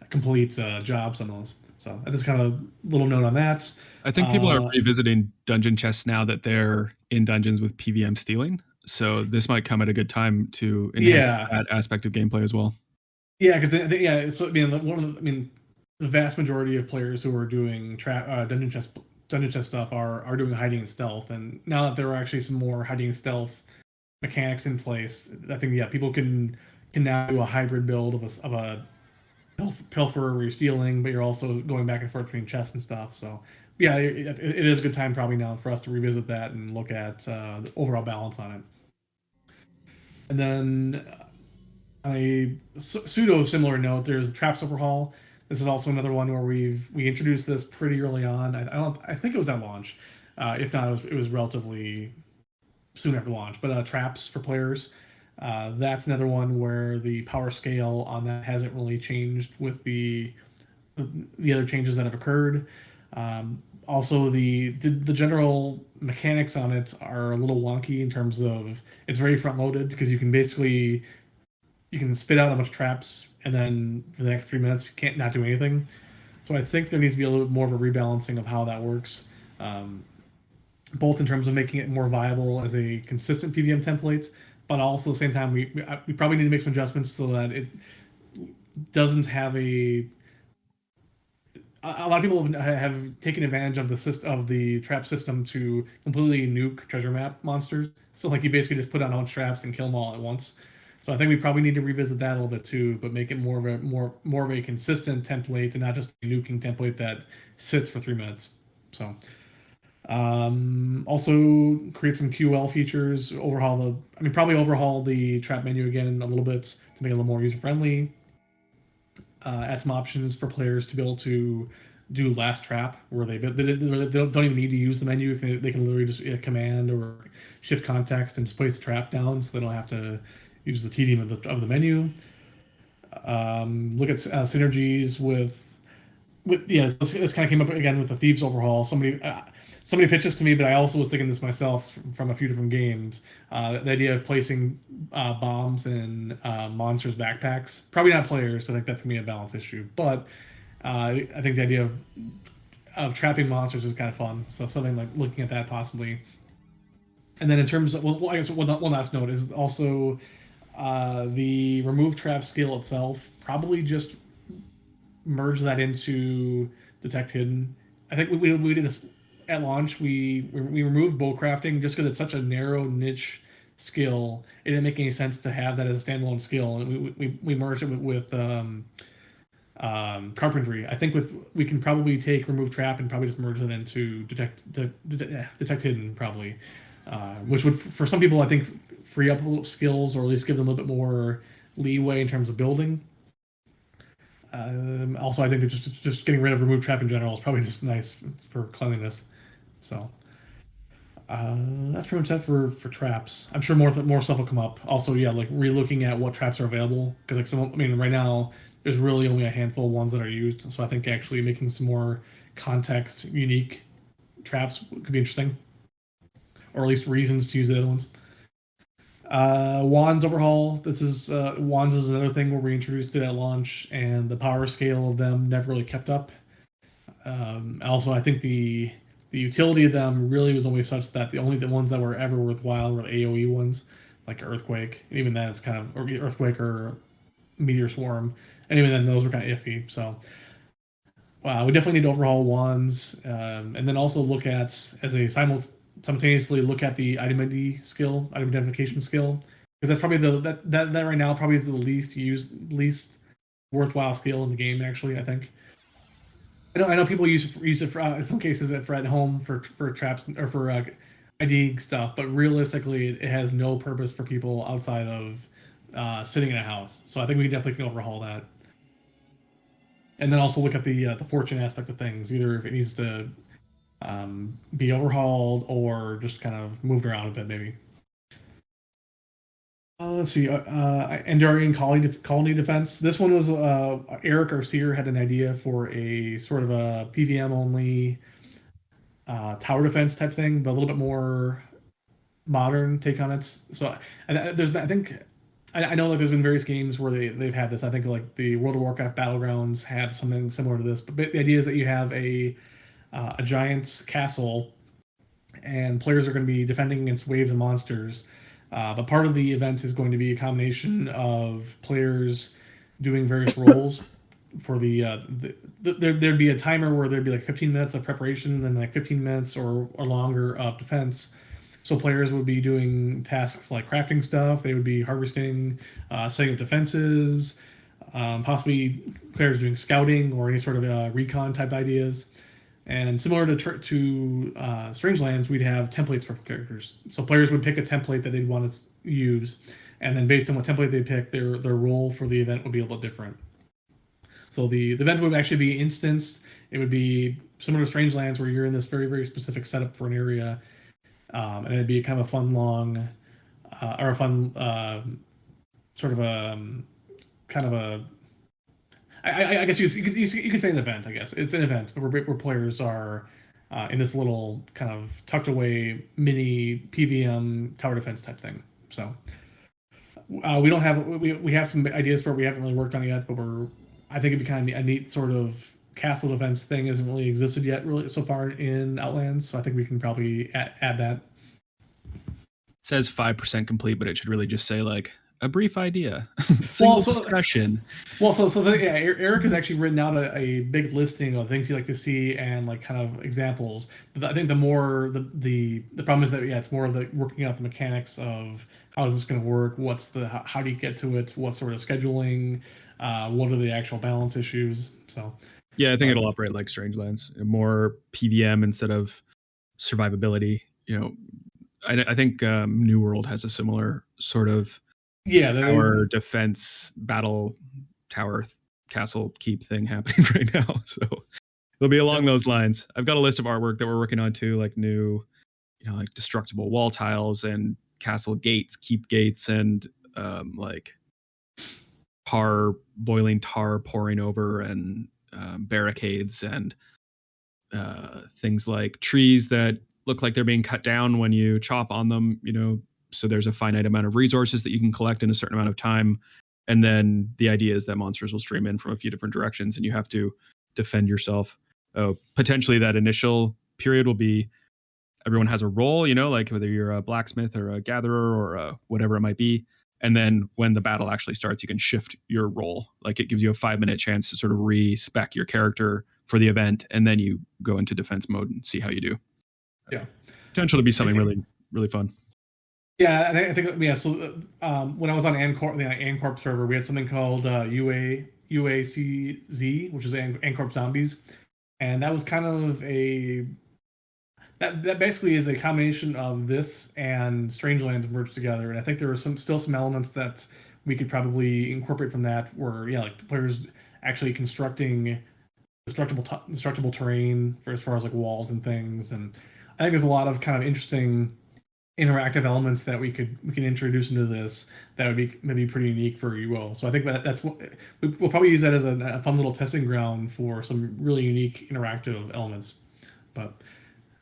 complete jobs on those. So that's kind of a little note on that. I think people are revisiting dungeon chests now that they're in dungeons with PVM stealing. So this might come at a good time to enhance that aspect of gameplay as well. Yeah, because so the vast majority of players who are doing dungeon chest stuff are doing hiding and stealth, and now that there are actually some more hiding and stealth mechanics in place, I think people can now do a hybrid build of a pilfer where you're stealing, but you're also going back and forth between chests and stuff. So yeah, it is a good time probably now for us to revisit that and look at the overall balance on it. And then a pseudo similar note, there's Traps Overhaul. This is also another one where we introduced this pretty early on. I think it was at launch. If not, it was relatively soon after launch. But traps for players. That's another one where the power scale on that hasn't really changed with the other changes that have occurred. Also, the general mechanics on it are a little wonky in terms of it's very front loaded because you can you can spit out a bunch of traps, and then for the next 3 minutes you can't not do anything. So I think there needs to be a little bit more of a rebalancing of how that works, both in terms of making it more viable as a consistent PVM template, but also at the same time we probably need to make some adjustments so that it doesn't have a lot of people have taken advantage of the trap system to completely nuke treasure map monsters. So like you basically just put on a bunch of traps and kill them all at once. So I think we probably need to revisit that a little bit too, but make it more of a consistent template and not just a nuking template that sits for 3 minutes. So also create some QL features, probably overhaul the trap menu again a little bit to make it a little more user friendly. Add some options for players to be able to do last trap, where they don't even need to use the menu. They can literally just command or shift context and just place the trap down, so they don't have to use the tedium of the menu. Look at synergies with this kind of came up again with the Thieves Overhaul. Somebody pitched this to me, but I also was thinking this myself from a few different games. The idea of placing bombs in monsters' backpacks. Probably not players, so I think that's going to be a balance issue. But I think the idea of trapping monsters is kind of fun. So something like looking at that possibly. And then in terms of, I guess one last note is also the remove trap skill itself. Probably just merge that into detect hidden. I think we did this at launch. We removed bow crafting just because it's such a narrow niche skill. It didn't make any sense to have that as a standalone skill, and we merged it with carpentry. I think we can probably take remove trap and probably just merge it into detect hidden probably, which would for some people I think free up skills or at least give them a little bit more leeway in terms of building. Also, I think that just getting rid of remove trap in general is probably just nice for cleanliness. So that's pretty much that for traps. I'm sure more stuff will come up. Also, yeah, like relooking at what traps are available, because right now there's really only a handful of ones that are used. So I think actually making some more context unique traps could be interesting, or at least reasons to use the other ones. Wands overhaul. Wands is another thing where we introduced it at launch, and the power scale of them never really kept up. Also, I think the utility of them really was only such that the ones that were ever worthwhile were the AOE ones, like Earthquake. And even then, it's kind of or Earthquake or Meteor Swarm. And even then, those were kind of iffy. So we definitely need to overhaul wands, and then also look at simultaneously look at the item identification skill, because that's probably that right now probably is the least worthwhile skill in the game. Actually, I think. I know people use it for in some cases for at home for traps or for IDing stuff, but realistically, it has no purpose for people outside of sitting in a house. So I think we definitely can overhaul that. And then also look at the fortune aspect of things, either if it needs to be overhauled or just kind of moved around a bit, maybe. Let's see. Enduring colony defense. This one was Eric Arcier had an idea for a sort of a PVM only tower defense type thing, but a little bit more modern take on it. So I know like there's been various games where they've had this. I think like the World of Warcraft Battlegrounds had something similar to this. But the idea is that you have a giant castle, and players are going to be defending against waves of monsters. But part of the event is going to be a combination of players doing various roles. For there'd be a timer where there'd be like 15 minutes of preparation, and then like 15 minutes or longer of defense. So players would be doing tasks like crafting stuff. They would be harvesting, setting up defenses, possibly players doing scouting or any sort of recon type ideas. And similar to Strangelands, we'd have templates for characters. So players would pick a template that they'd want to use, and then based on what template they pick, their role for the event would be a little different. So the event would actually be instanced. It would be similar to Strangelands, where you're in this very, very specific setup for an area, and it'd be kind of a fun long, or a fun sort of a kind of a. I guess you could say an event. I guess it's an event, but where players are in this little kind of tucked away mini PVM tower defense type thing. So we don't have we have some ideas for it we haven't really worked on it yet, but I think it'd be kind of a neat sort of castle defense thing. Hasn't really existed yet really so far in Outlands, so I think we can probably add that. It says 5% complete, but it should really just say like a brief idea, single discussion. Well, Eric has actually written out a big listing of things he'd like to see and like kind of examples. But I think the problem is that it's more of the working out the mechanics of how is this going to work, how do you get to it, what sort of scheduling, what are the actual balance issues. So yeah, I think it'll operate like Strangelands, more PVM instead of survivability. You know, I think New World has a similar sort of tower defense battle tower castle keep thing happening right now. So it'll be along those lines. I've got a list of artwork that we're working on too, like new, like destructible wall tiles and castle gates, keep gates, and like boiling tar pouring over, and barricades, and things like trees that look like they're being cut down when you chop on them, so there's a finite amount of resources that you can collect in a certain amount of time. And then the idea is that monsters will stream in from a few different directions and you have to defend yourself. Potentially that initial period will be everyone has a role, like whether you're a blacksmith or a gatherer or whatever it might be. And then when the battle actually starts, you can shift your role. Like it gives you a 5-minute chance to sort of respec your character for the event. And then you go into defense mode and see how you do. Yeah. Potential to be something really, really fun. Yeah, I think So when I was on the Ancorp server, we had something called UACZ, which is Ancorp Zombies, and that was kind of that basically is a combination of this and Strangelands merged together. And I think there were still some elements that we could probably incorporate from that, where like the players actually constructing destructible terrain for as far as like walls and things. And I think there's a lot of kind of interesting interactive elements that we can introduce into this that would be maybe pretty unique for UO. So I think that's what we'll probably use that as a fun little testing ground for some really unique interactive elements. But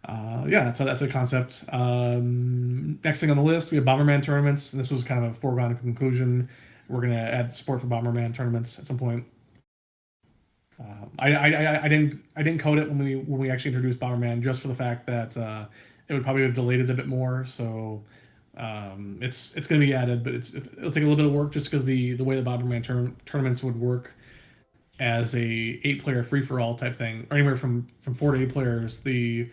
so that's a concept. Next thing on the list, we have Bomberman tournaments, and this was kind of a foregone conclusion. We're gonna add support for Bomberman tournaments at some point. I didn't code it when we actually introduced Bomberman, just for the fact that it would probably have delayed it a bit more. So it's going to be added, but it'll take a little bit of work just because the way the Bomberman tournaments would work as a 8-player free-for-all type thing, or anywhere from 4 to 8 players. The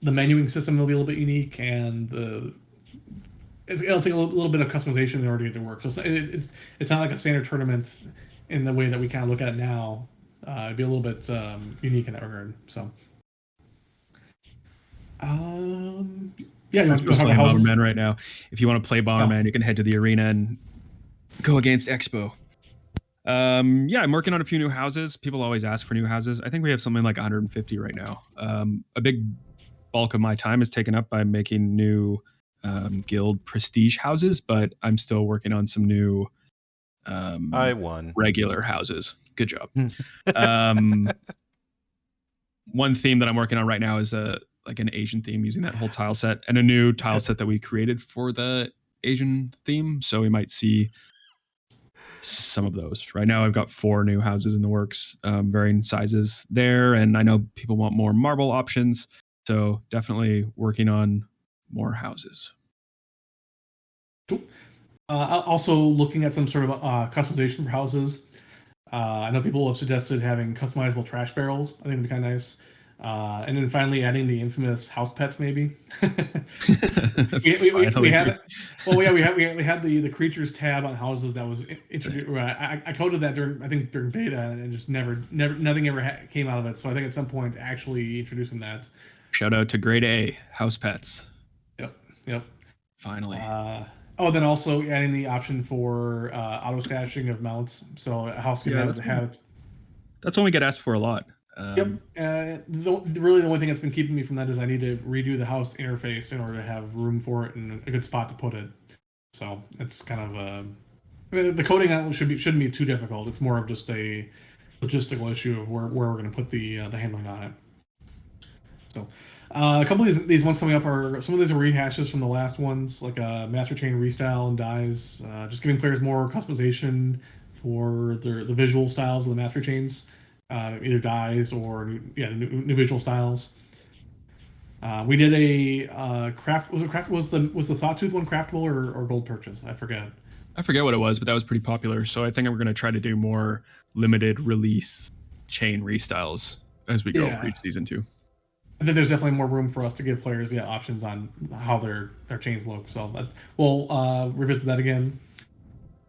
menuing system will be a little bit unique, and it'll take a little bit of customization in order to get it to work. So it's not like a standard tournament in the way that we kind of look at it now. It'd be a little bit unique in that regard. So. I'm just playing Bomberman right now. If you want to play Bomberman, you can head to the arena and go against Expo. I'm working on a few new houses. People always ask for new houses. I think we have something like 150 right now. A big bulk of my time is taken up by making new guild prestige houses, but I'm still working on some new I won. Regular houses. Good job. One theme that I'm working on right now is like an Asian theme, using that whole tile set, and a new tile set that we created for the Asian theme. So we might see some of those. Right now I've got 4 new houses in the works, varying sizes there, and I know people want more marble options, so definitely working on more houses. Cool. Also looking at some sort of customization for houses. I know people have suggested having customizable trash barrels. I think it'd be kind of nice. And then finally adding the infamous house pets, maybe. we had the creatures tab on houses that was introduced. I coded that during beta, and it just nothing ever came out of it. So I think at some point actually introducing that. Shout out to Grade A house pets. Yep. Finally. Then also adding the option for auto stashing of mounts, so a house can have. That's one we get asked for a lot. Really the only thing that's been keeping me from that is I need to redo the house interface in order to have room for it and a good spot to put it. So it's kind of the coding on it shouldn't be too difficult. It's more of just a logistical issue of where we're going to put the handling on it. So A couple of these ones coming up are some of these are rehashes from the last ones, like Master Chain restyle and dies, just giving players more customization for the visual styles of the Master Chains, either dies or new visual styles. We did a craft. Was the Sawtooth one craftable or gold purchase? I forget. I forget what it was, but that was pretty popular. So I think we're going to try to do more limited release chain restyles as we go for each season too. I think there's definitely more room for us to give players options on how their chains look. So we'll revisit that again.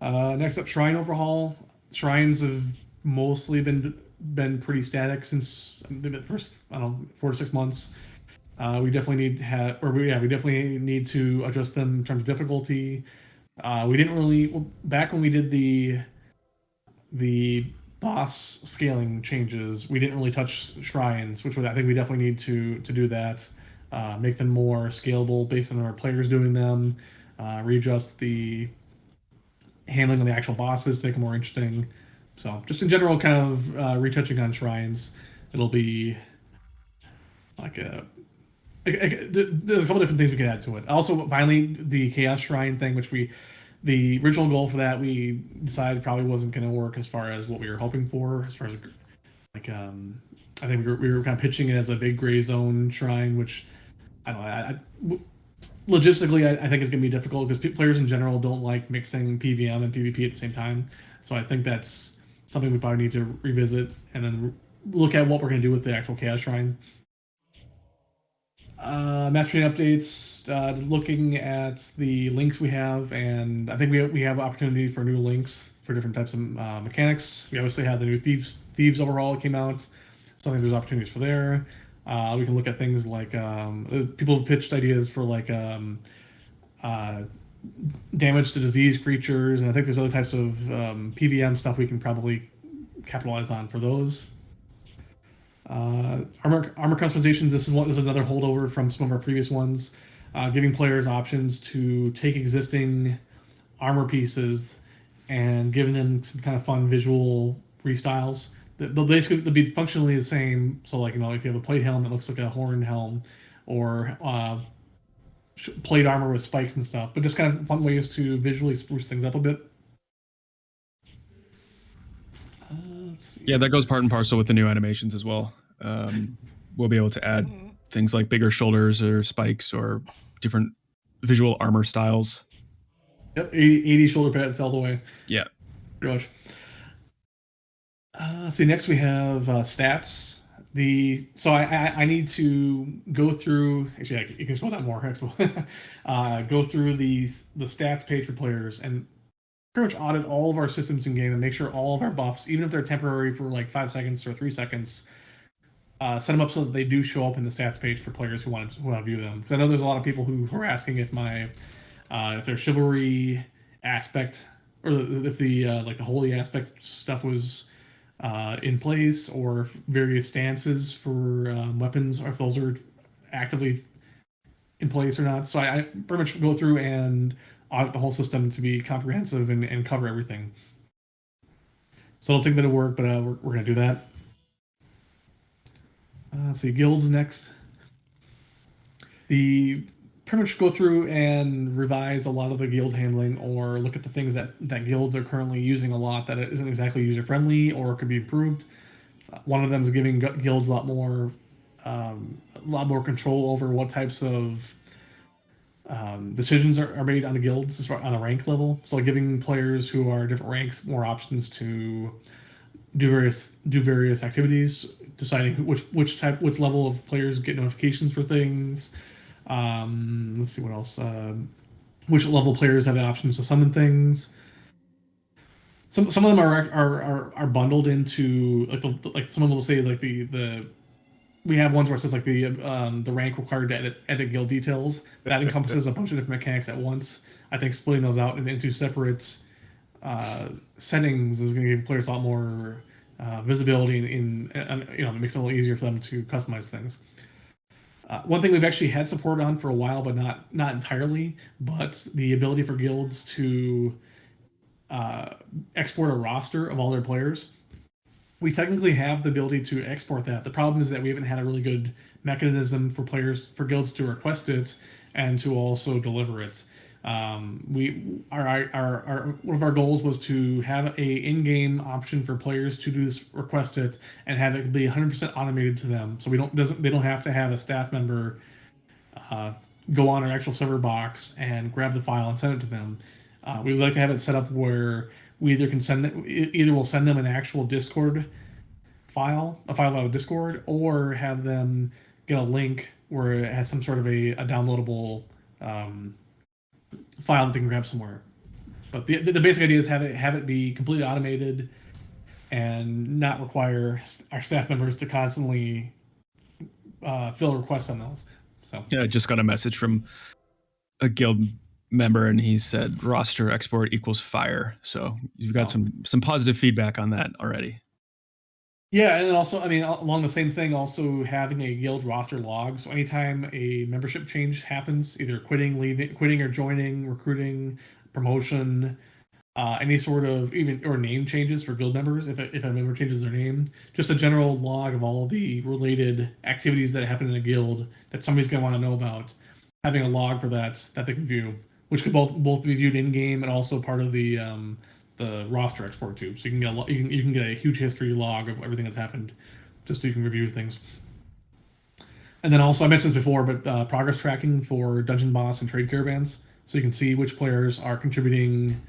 Next up, Shrine Overhaul. Shrines have mostly been pretty static since the first 4 to 6 months. We definitely need to have, we definitely need to adjust them in terms of difficulty. We didn't really back when we did the boss scaling changes. We didn't really touch shrines, which I think we definitely need to do that. Make them more scalable based on our players doing them. Readjust the handling of the actual bosses to make them more interesting. So just in general, kind of retouching on shrines. It'll be like there's a couple different things we can add to it. Also, finally, the Chaos Shrine thing, which the original goal for that, we decided probably wasn't going to work as far as what we were hoping for. As far as I think we were kind of pitching it as a big gray zone shrine, which I don't know. Logistically, I think it's going to be difficult because players in general don't like mixing PVM and PvP at the same time. So I think that's something we probably need to revisit and then look at what we're going to do with the actual Chaos Shrine. Master Chain updates, looking at the links we have, and I think we have opportunity for new links for different types of mechanics. We obviously had the new Thieves Overhaul that came out, so I think there's opportunities for there. We can look at things like people have pitched ideas for like damage to disease creatures, and I think there's other types of PVM stuff we can probably capitalize on for those. Armor customizations. This is another holdover from some of our previous ones, giving players options to take existing armor pieces and giving them some kind of fun visual restyles. They'll basically be functionally the same. So, like, if you have a plate helm that looks like a horned helm, or plate armor with spikes and stuff, but just kind of fun ways to visually spruce things up a bit. Yeah, that goes part and parcel with the new animations as well. We'll be able to add things like bigger shoulders or spikes or different visual armor styles. Yep, 80 shoulder pads all the way. Yeah. Pretty much. Let's see, next we have stats. So I need to go through, actually you can scroll down more, Expo. Go through the stats page for players and pretty much audit all of our systems in game and make sure all of our buffs, even if they're temporary for like 5 seconds or 3 seconds, set them up so that they do show up in the stats page for players who want to view them. Because I know there's a lot of people who are asking if their chivalry aspect or if the like the holy aspect stuff was in place, or if various stances for weapons, or if those are actively in place or not. So I pretty much go through and audit the whole system to be comprehensive and cover everything. So I don't think that'll work, but we're going to do that. Let's see, guilds next. Pretty much go through and revise a lot of the guild handling, or look at the things that guilds are currently using a lot that isn't exactly user-friendly or could be improved. One of them is giving guilds a lot more control over what types of decisions are made on the guilds as far on a rank level. So giving players who are different ranks more options to do various activities, deciding which level of players get notifications for things. Let's see what else. Which level players have the options to summon things. Some of them are bundled into like some of them will say like the we have ones where it says like the rank required to edit guild details. That encompasses a bunch of different mechanics at once. I think splitting those out into separate settings is going to give players a lot more visibility in it makes it a little easier for them to customize things. One thing we've actually had support on for a while, but not entirely, but the ability for guilds to export a roster of all their players. we technically have the ability to export that. The problem is that we haven't had a really good mechanism for guilds to request it and to also deliver it. One of our goals was to have a in-game option for players to do this, request it, and have it be 100% automated to them. So they don't have to have a staff member go on our actual server box and grab the file and send it to them. We would like to have it set up where we either we'll send them an actual Discord file, a file out of Discord, or have them get a link where it has some sort of a downloadable file that they can grab somewhere. But the basic idea is have it be completely automated and not require our staff members to constantly fill requests on those. So yeah, I just got a message from a guild member, and he said roster export equals fire. So you've got some positive feedback on that already. Yeah, and then also, I mean, along the same thing, also having a guild roster log. So anytime a membership change happens, either quitting or joining, recruiting, promotion, any sort of or name changes for guild members, if a member changes their name, just a general log of all the related activities that happen in a guild that somebody's gonna want to know about. Having a log for that they can view, which could both be viewed in game and also part of the roster export too. So you can get a huge history log of everything that's happened, just so you can review things. And then also, I mentioned this before, but progress tracking for dungeon boss and trade caravans, so you can see which players are contributing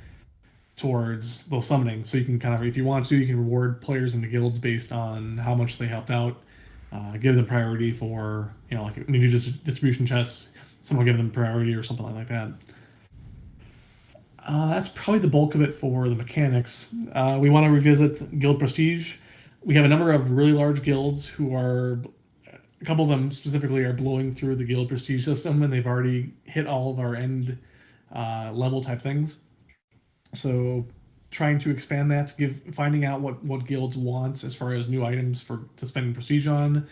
towards those summoning. So you can kind of, if you want to, you can reward players in the guilds based on how much they helped out. Give them priority for, like when you do distribution chests, someone give them priority or something like that. That's probably the bulk of it for the mechanics. We want to revisit guild prestige. We have a number of really large guilds who are, a couple of them specifically are blowing through the guild prestige system, and they've already hit all of our end level type things. So trying to expand that, finding out what guilds want as far as new items to spend prestige on.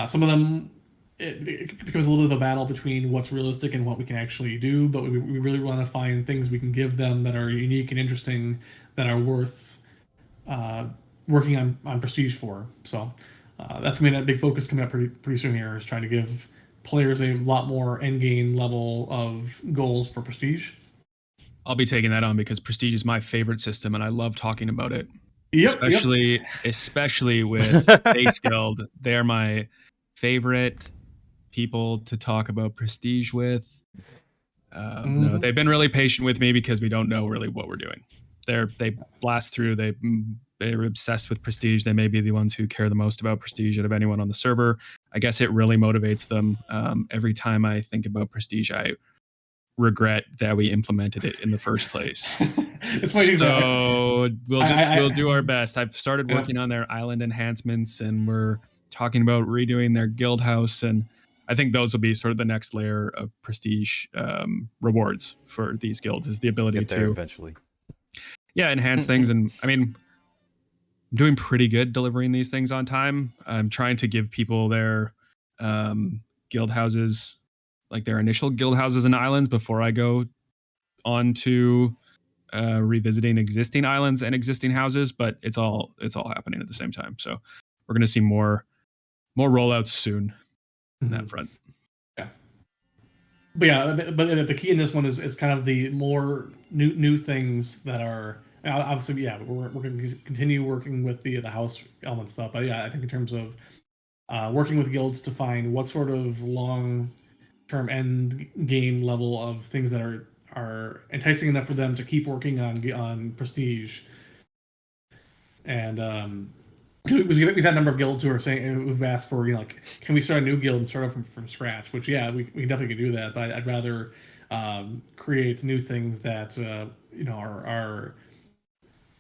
Some of them, it becomes a little bit of a battle between what's realistic and what we can actually do, but we really want to find things we can give them that are unique and interesting, that are worth working on prestige for. So that's going to be a big focus coming up pretty soon here, is trying to give players a lot more end game level of goals for prestige. I'll be taking that on because prestige is my favorite system, and I love talking about it. Yep, especially with Base Guild. They're my favorite people to talk about prestige with. No, they've been really patient with me because we don't know really what we're doing. They blast through. They're obsessed with prestige. They may be the ones who care the most about prestige out of anyone on the server. I guess it really motivates them. Every time I think about prestige, I regret that we implemented it in the first place. It's funny. So we'll do our best. I've started working on their island enhancements, and we're talking about redoing their guild house, and I think those will be sort of the next layer of prestige rewards for these guilds, is the ability to eventually enhance things. And I mean, I'm doing pretty good delivering these things on time. I'm trying to give people their guild houses, like their initial guild houses and islands, before I go on to revisiting existing islands and existing houses, but it's all happening at the same time. So we're going to see more rollouts soon in that front. Yeah. But the key in this one is kind of the more new things that are obviously, we're going to continue working with the house element stuff. But I think in terms of working with guilds to find what sort of long-term end game level of things that are enticing enough for them to keep working on prestige. And we've had a number of guilds who've asked for, can we start a new guild and start off from scratch? Which we definitely can do that, but I'd rather create new things that are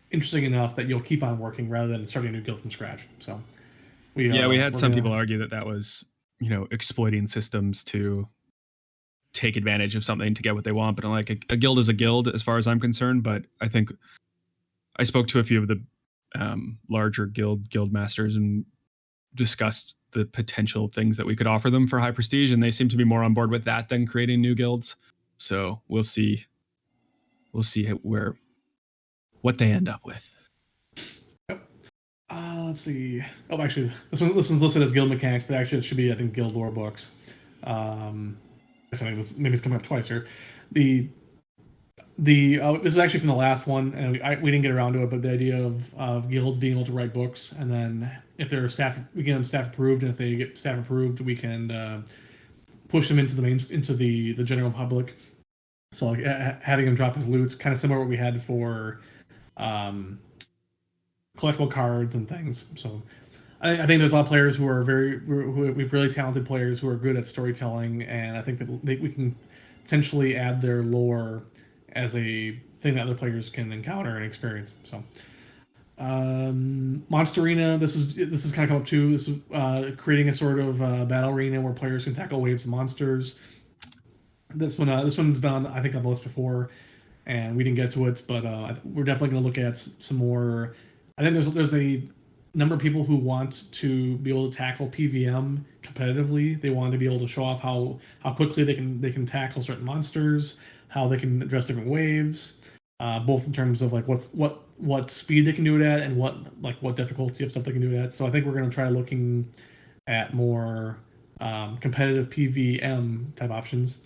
interesting enough that you'll keep on working rather than starting a new guild from scratch. So we had some people argue that was exploiting systems to take advantage of something to get what they want, but I'm like, a guild is a guild as far as I'm concerned. But I think I spoke to a few of the larger guild masters and discussed the potential things that we could offer them for high prestige, and they seem to be more on board with that than creating new guilds. So we'll see what they end up with. Let's see. Oh, actually, this one's listed as guild mechanics, but actually it should be, I think, guild lore books. I think maybe it's coming up twice here. The this is actually from the last one, and we didn't get around to it, but the idea of guilds being able to write books, and then if they're staff, we get them staff approved, and if they get staff approved, we can push them into the general public. So like having them drop as loot, kind of similar to what we had for collectible cards and things. So I think there's a lot of players who are we've really talented players who are good at storytelling, and I think that we can potentially add their lore as a thing that other players can encounter and experience. So Monster Arena, this is kind of come up too. This is creating a sort of battle arena where players can tackle waves of monsters. This one's been on, I think, on the list before, and we didn't get to it, but we're definitely going to look at some more. I think there's a number of people who want to be able to tackle PVM competitively. They want to be able to show off how quickly they can tackle certain monsters, how they can address different waves, both in terms of like what speed they can do it at and what difficulty of stuff they can do it at. So I think we're going to try looking at more competitive PVM type options.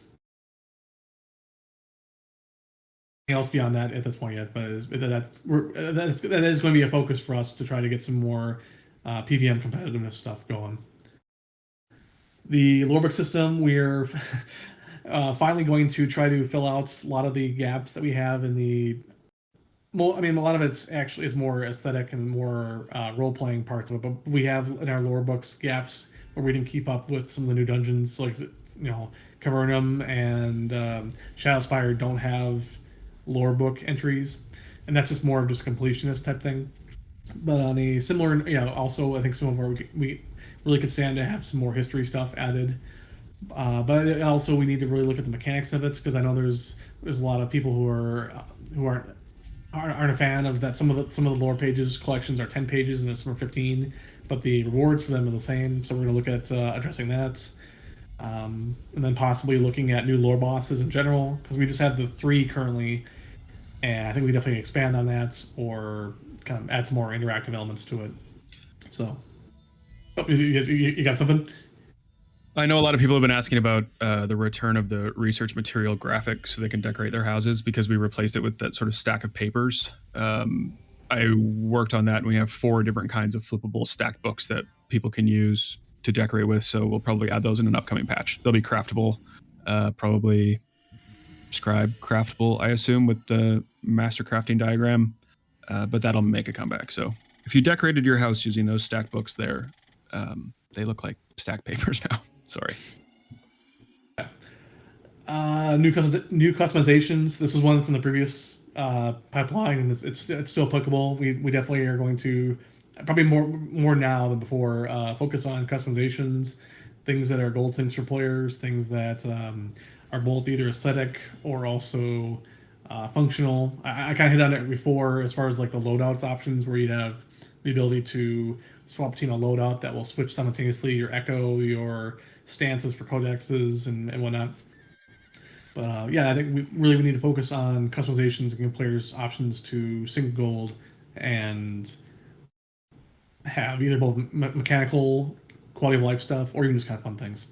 Else beyond that at this point yet, but that is going to be a focus for us to try to get some more PVM competitiveness stuff going. The lorebook system, we're finally going to try to fill out a lot of the gaps that we have in the. Well, I mean, a lot of it's actually is more aesthetic and more role-playing parts of it, but we have in our lore books gaps where we didn't keep up with some of the new dungeons, like Cavernum and Shadowspire don't have lore book entries, and that's just more of just completionist type thing. But on a similar, also I think some of our we really could stand to have some more history stuff added. But also we need to really look at the mechanics of it, because I know there's a lot of people who aren't a fan of that. Some of the lore pages collections are 10 pages and some are 15, but the rewards for them are the same. So we're going to look at addressing that. And then possibly looking at new lore bosses in general, because we just have the 3 currently, and I think we definitely expand on that or kind of add some more interactive elements to it. So, you got something? I know a lot of people have been asking about the return of the research material graphic so they can decorate their houses, because we replaced it with that sort of stack of papers. I worked on that, and we have 4 different kinds of flippable stacked books that people can use to decorate with, so we'll probably add those in an upcoming patch. They'll be craftable, probably scribe craftable, I assume, with the master crafting diagram, but that'll make a comeback. So if you decorated your house using those stacked books there, they look like stacked papers now. Sorry. New customizations. This was one from the previous pipeline, and it's still applicable. We definitely are going to probably more now than before focus on customizations, things that are gold things for players, things that are both either aesthetic or also functional. I kind of hit on it before as far as like the loadouts options, where you'd have the ability to swap between a loadout that will switch simultaneously your echo, your stances for codexes and whatnot. But I think we need to focus on customizations and give players options to sink gold and have either both mechanical quality of life stuff or even just kind of fun things.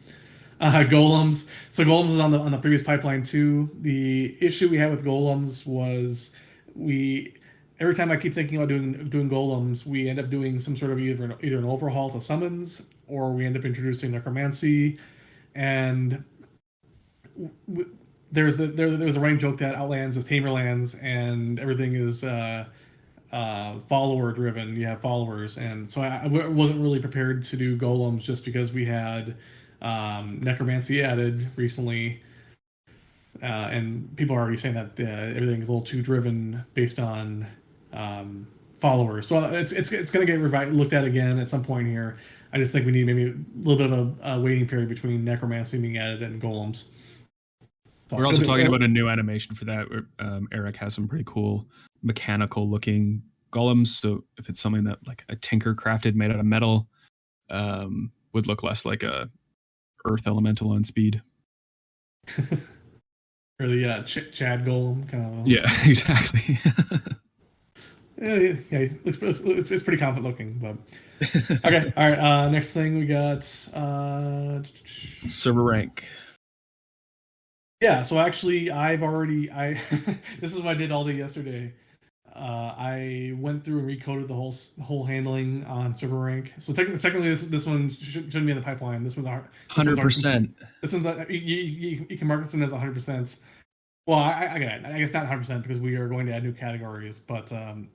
Golems. So golems is on the previous pipeline too. The issue we had with golems was every time I keep thinking about doing golems, we end up doing some sort of either an overhaul to summons, or we end up introducing necromancy, and there's a running joke that Outlands is Tamerlands and everything is follower driven. You have followers, and so I wasn't really prepared to do golems just because we had necromancy added recently, and people are already saying that everything is a little too driven based on followers. So it's going to get looked at again at some point here. I just think we need maybe a little bit of a waiting period between necromancy being added and golems. So we're also talking about a new animation for that. Eric has some pretty cool mechanical looking golems. So if it's something that like a tinker crafted made out of metal, would look less like a earth elemental on speed. Really, Chad golem kind of. Yeah, exactly. It's pretty confident looking, but okay. All right. Next thing we got server rank. Yeah. So actually, this is what I did all day yesterday. I went through and recoded the whole handling on server rank. So technically this one shouldn't be in the pipeline. This one's 100%. This one's you can mark this one as 100%. Well, I guess not 100% because we are going to add new categories, but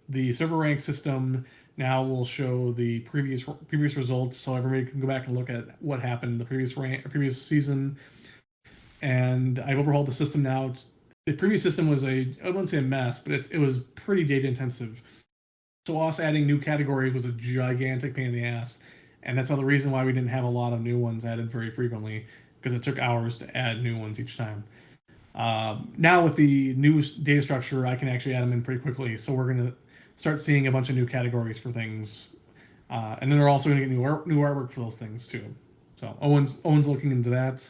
the server rank system now will show the previous results, so everybody can go back and look at what happened in the previous season. And I've overhauled the system now. The previous system was I wouldn't say a mess, but it was pretty data intensive. So us adding new categories was a gigantic pain in the ass, and that's another reason why we didn't have a lot of new ones added very frequently, because it took hours to add new ones each time. Now with the new data structure, I can actually add them in pretty quickly. So we're going to start seeing a bunch of new categories for things, and then they're also going to get new artwork for those things too. So Owyn's looking into that,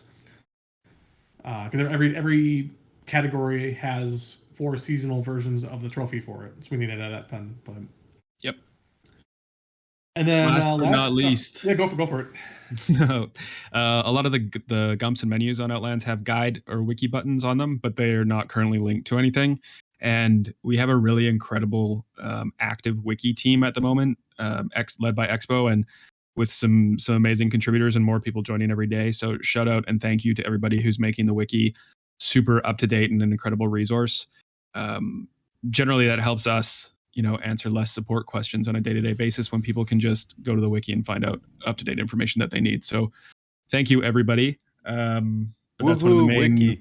because every category has 4 seasonal versions of the trophy for it, so we need to add that then. But yep. And then last but not least, yeah, go for it. No, a lot of the gumps and menus on Outlands have guide or wiki buttons on them, but they are not currently linked to anything. And we have a really incredible active wiki team at the moment, led by Expo, and with some amazing contributors and more people joining every day. So shout out and thank you to everybody who's making the wiki super up to date and an incredible resource. Generally, that helps us, answer less support questions on a day-to-day basis when people can just go to the wiki and find out up-to-date information that they need. So thank you, everybody. But that's one of the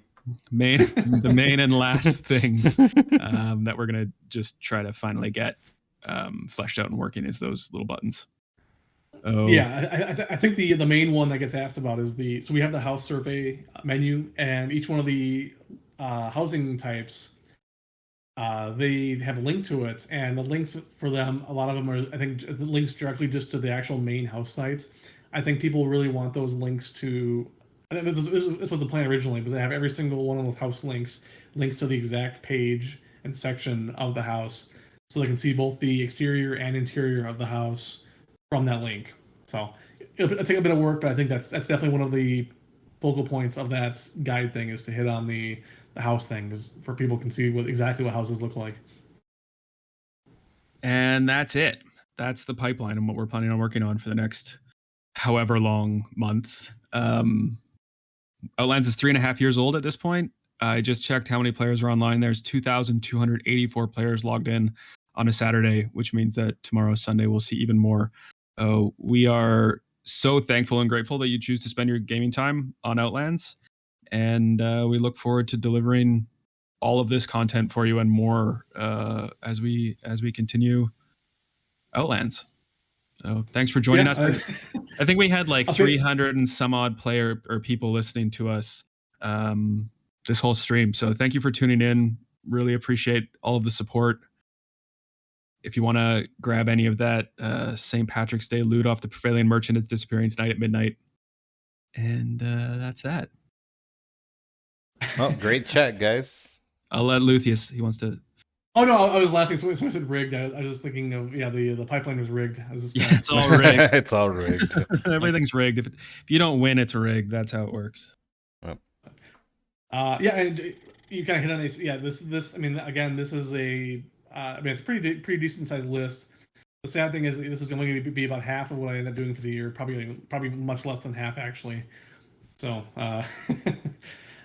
main and last things that we're going to just try to finally get fleshed out and working is those little buttons. Oh. Yeah, I think the main one that gets asked about is so we have the house survey menu, and each one of the housing types, they have a link to it, and the links for them, a lot of them are, I think, links directly just to the actual main house site. I think people really want those links to. I think this was the plan originally, because they have every single one of those house links to the exact page and section of the house, so they can see both the exterior and interior of the house from that link. So it'll take a bit of work, but I think that's definitely one of the focal points of that guide thing, is to hit on the house thing, because for people can see exactly what houses look like. And that's it. That's the pipeline and what we're planning on working on for the next however long months. Outlands is 3.5 years old at this point. I just checked how many players are online. There's 2,284 players logged in on a Saturday, which means that tomorrow, Sunday, we'll see even more. We are so thankful and grateful that you choose to spend your gaming time on Outlands. And we look forward to delivering all of this content for you and more as we continue Outlands. So thanks for joining us. I think we had like 300 and some odd people listening to us this whole stream. So thank you for tuning in. Really appreciate all of the support. If you want to grab any of that St. Patrick's Day loot off the Prevailing Merchant, it's disappearing tonight at midnight. And that's that. Oh, great chat, guys. I'll let Luthius. He wants to. Oh no, I was laughing. Someone said rigged. I was just thinking of the pipeline was rigged. It's all rigged. It's all rigged. Everything's rigged. If you don't win, it's rigged. That's how it works. Well. And you kind of hit on this. Yeah, this. I mean, again, this is a. It's a pretty decent sized list. The sad thing is this is only going to be about half of what I end up doing for the year. Probably much less than half actually. So,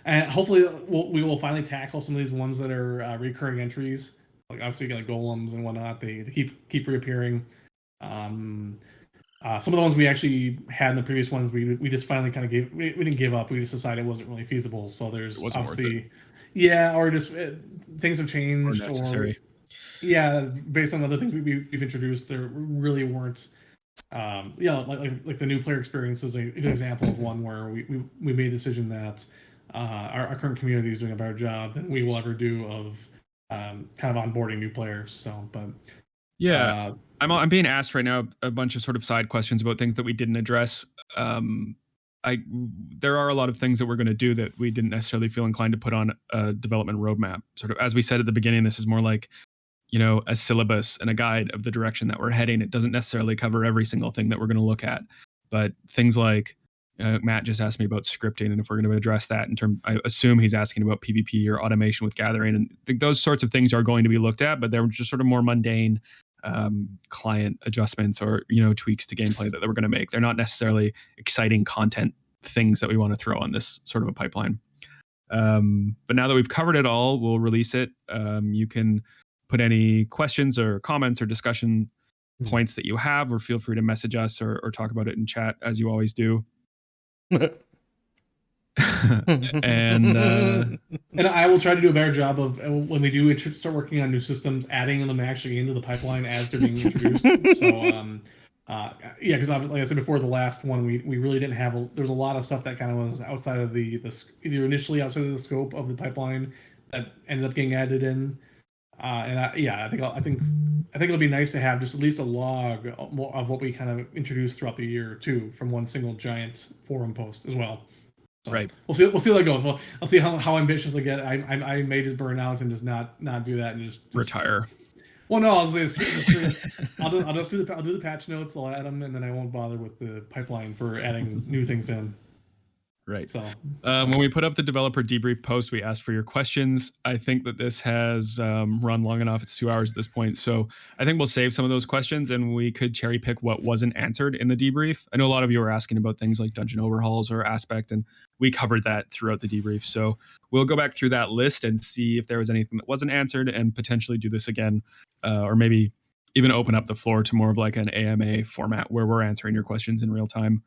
and hopefully we will finally tackle some of these ones that are recurring entries. Like obviously you got golems and whatnot. They keep reappearing. Some of the ones we actually had in the previous ones, we just finally kind of we didn't give up. We just decided it wasn't really feasible. So there's obviously, or just things have changed, or necessary. Yeah, based on other things we've introduced, there really weren't. Like the new player experience is a good example of one where we made the decision that our current community is doing a better job than we will ever do of kind of onboarding new players. So, but yeah, I'm being asked right now a bunch of sort of side questions about things that we didn't address. There are a lot of things that we're going to do that we didn't necessarily feel inclined to put on a development roadmap. Sort of as we said at the beginning, this is more like a syllabus and a guide of the direction that we're heading. It doesn't necessarily cover every single thing that we're going to look at, but things like Matt just asked me about scripting, and if we're going to address that I assume he's asking about PvP or automation with gathering, and I think those sorts of things are going to be looked at, but they're just sort of more mundane client adjustments or tweaks to gameplay that we're going to make. They're not necessarily exciting content things that we want to throw on this sort of a pipeline. But now that we've covered it all, we'll release it. You can put any questions or comments or discussion points that you have, or feel free to message us or talk about it in chat as you always do. and I will try to do a better job of when we do start working on new systems, adding them actually into the pipeline as they're being introduced. So yeah, because obviously, like I said before, the last one we really didn't have. There's a lot of stuff that kind of was outside of the either initially outside of the scope of the pipeline that ended up getting added in. I think it'll be nice to have just at least a log of what we kind of introduced throughout the year too, from one single giant forum post as well. So right. We'll see how that goes. Well, I'll see how ambitious I get. I may just burn out and just not do that and just retire. Well, no, I'll do the patch notes. I'll add them, and then I won't bother with the pipeline for adding new things in. Right. So when we put up the developer debrief post, we asked for your questions. I think that this has run long enough. It's 2 hours at this point. So I think we'll save some of those questions, and we could cherry pick what wasn't answered in the debrief. I know a lot of you are asking about things like dungeon overhauls or aspect, and we covered that throughout the debrief. So we'll go back through that list and see if there was anything that wasn't answered, and potentially do this again, or maybe even open up the floor to more of like an AMA format where we're answering your questions in real time.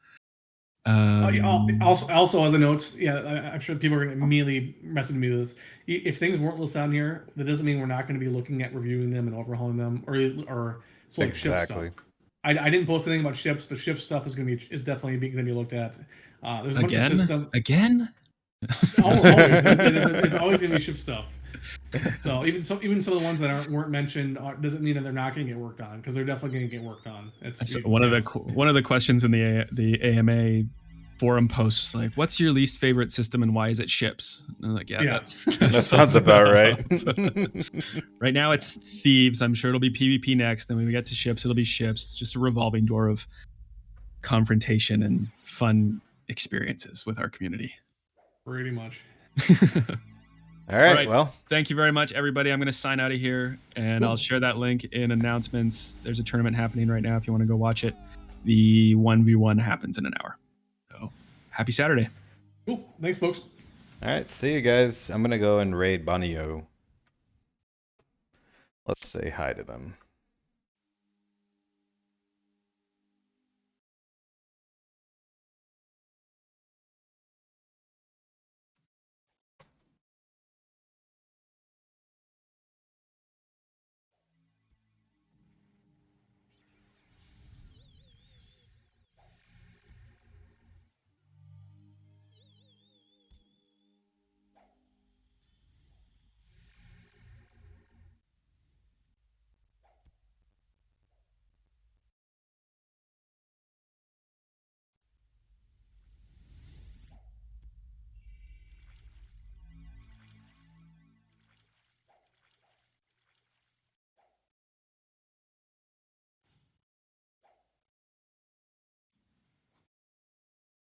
Also, as a note, I'm sure people are going to immediately message me with this. If things weren't listed on here, that doesn't mean we're not going to be looking at reviewing them and overhauling them, or so like ship stuff. I didn't post anything about ships, but ship stuff is definitely going to be looked at. There's a bunch of system again. Always, it's always going to be ship stuff. So even some of the ones that weren't mentioned doesn't mean that they're not going to get worked on, because they're definitely going to get worked on. One of the questions in the AMA forum post is like, "What's your least favorite system and why is it ships?" And I'm like, that sounds about right. Right now it's thieves. I'm sure it'll be PvP next. Then when we get to ships, it'll be ships. It's just a revolving door of confrontation and fun experiences with our community. Pretty much. All right. Well, thank you very much, everybody. I'm going to sign out of here, and I'll share that link in announcements. There's a tournament happening right now if you want to go watch it. The 1v1 happens in an hour. So, happy Saturday. Cool. Thanks, folks. All right. See you guys. I'm going to go and raid Bonio. Let's say hi to them.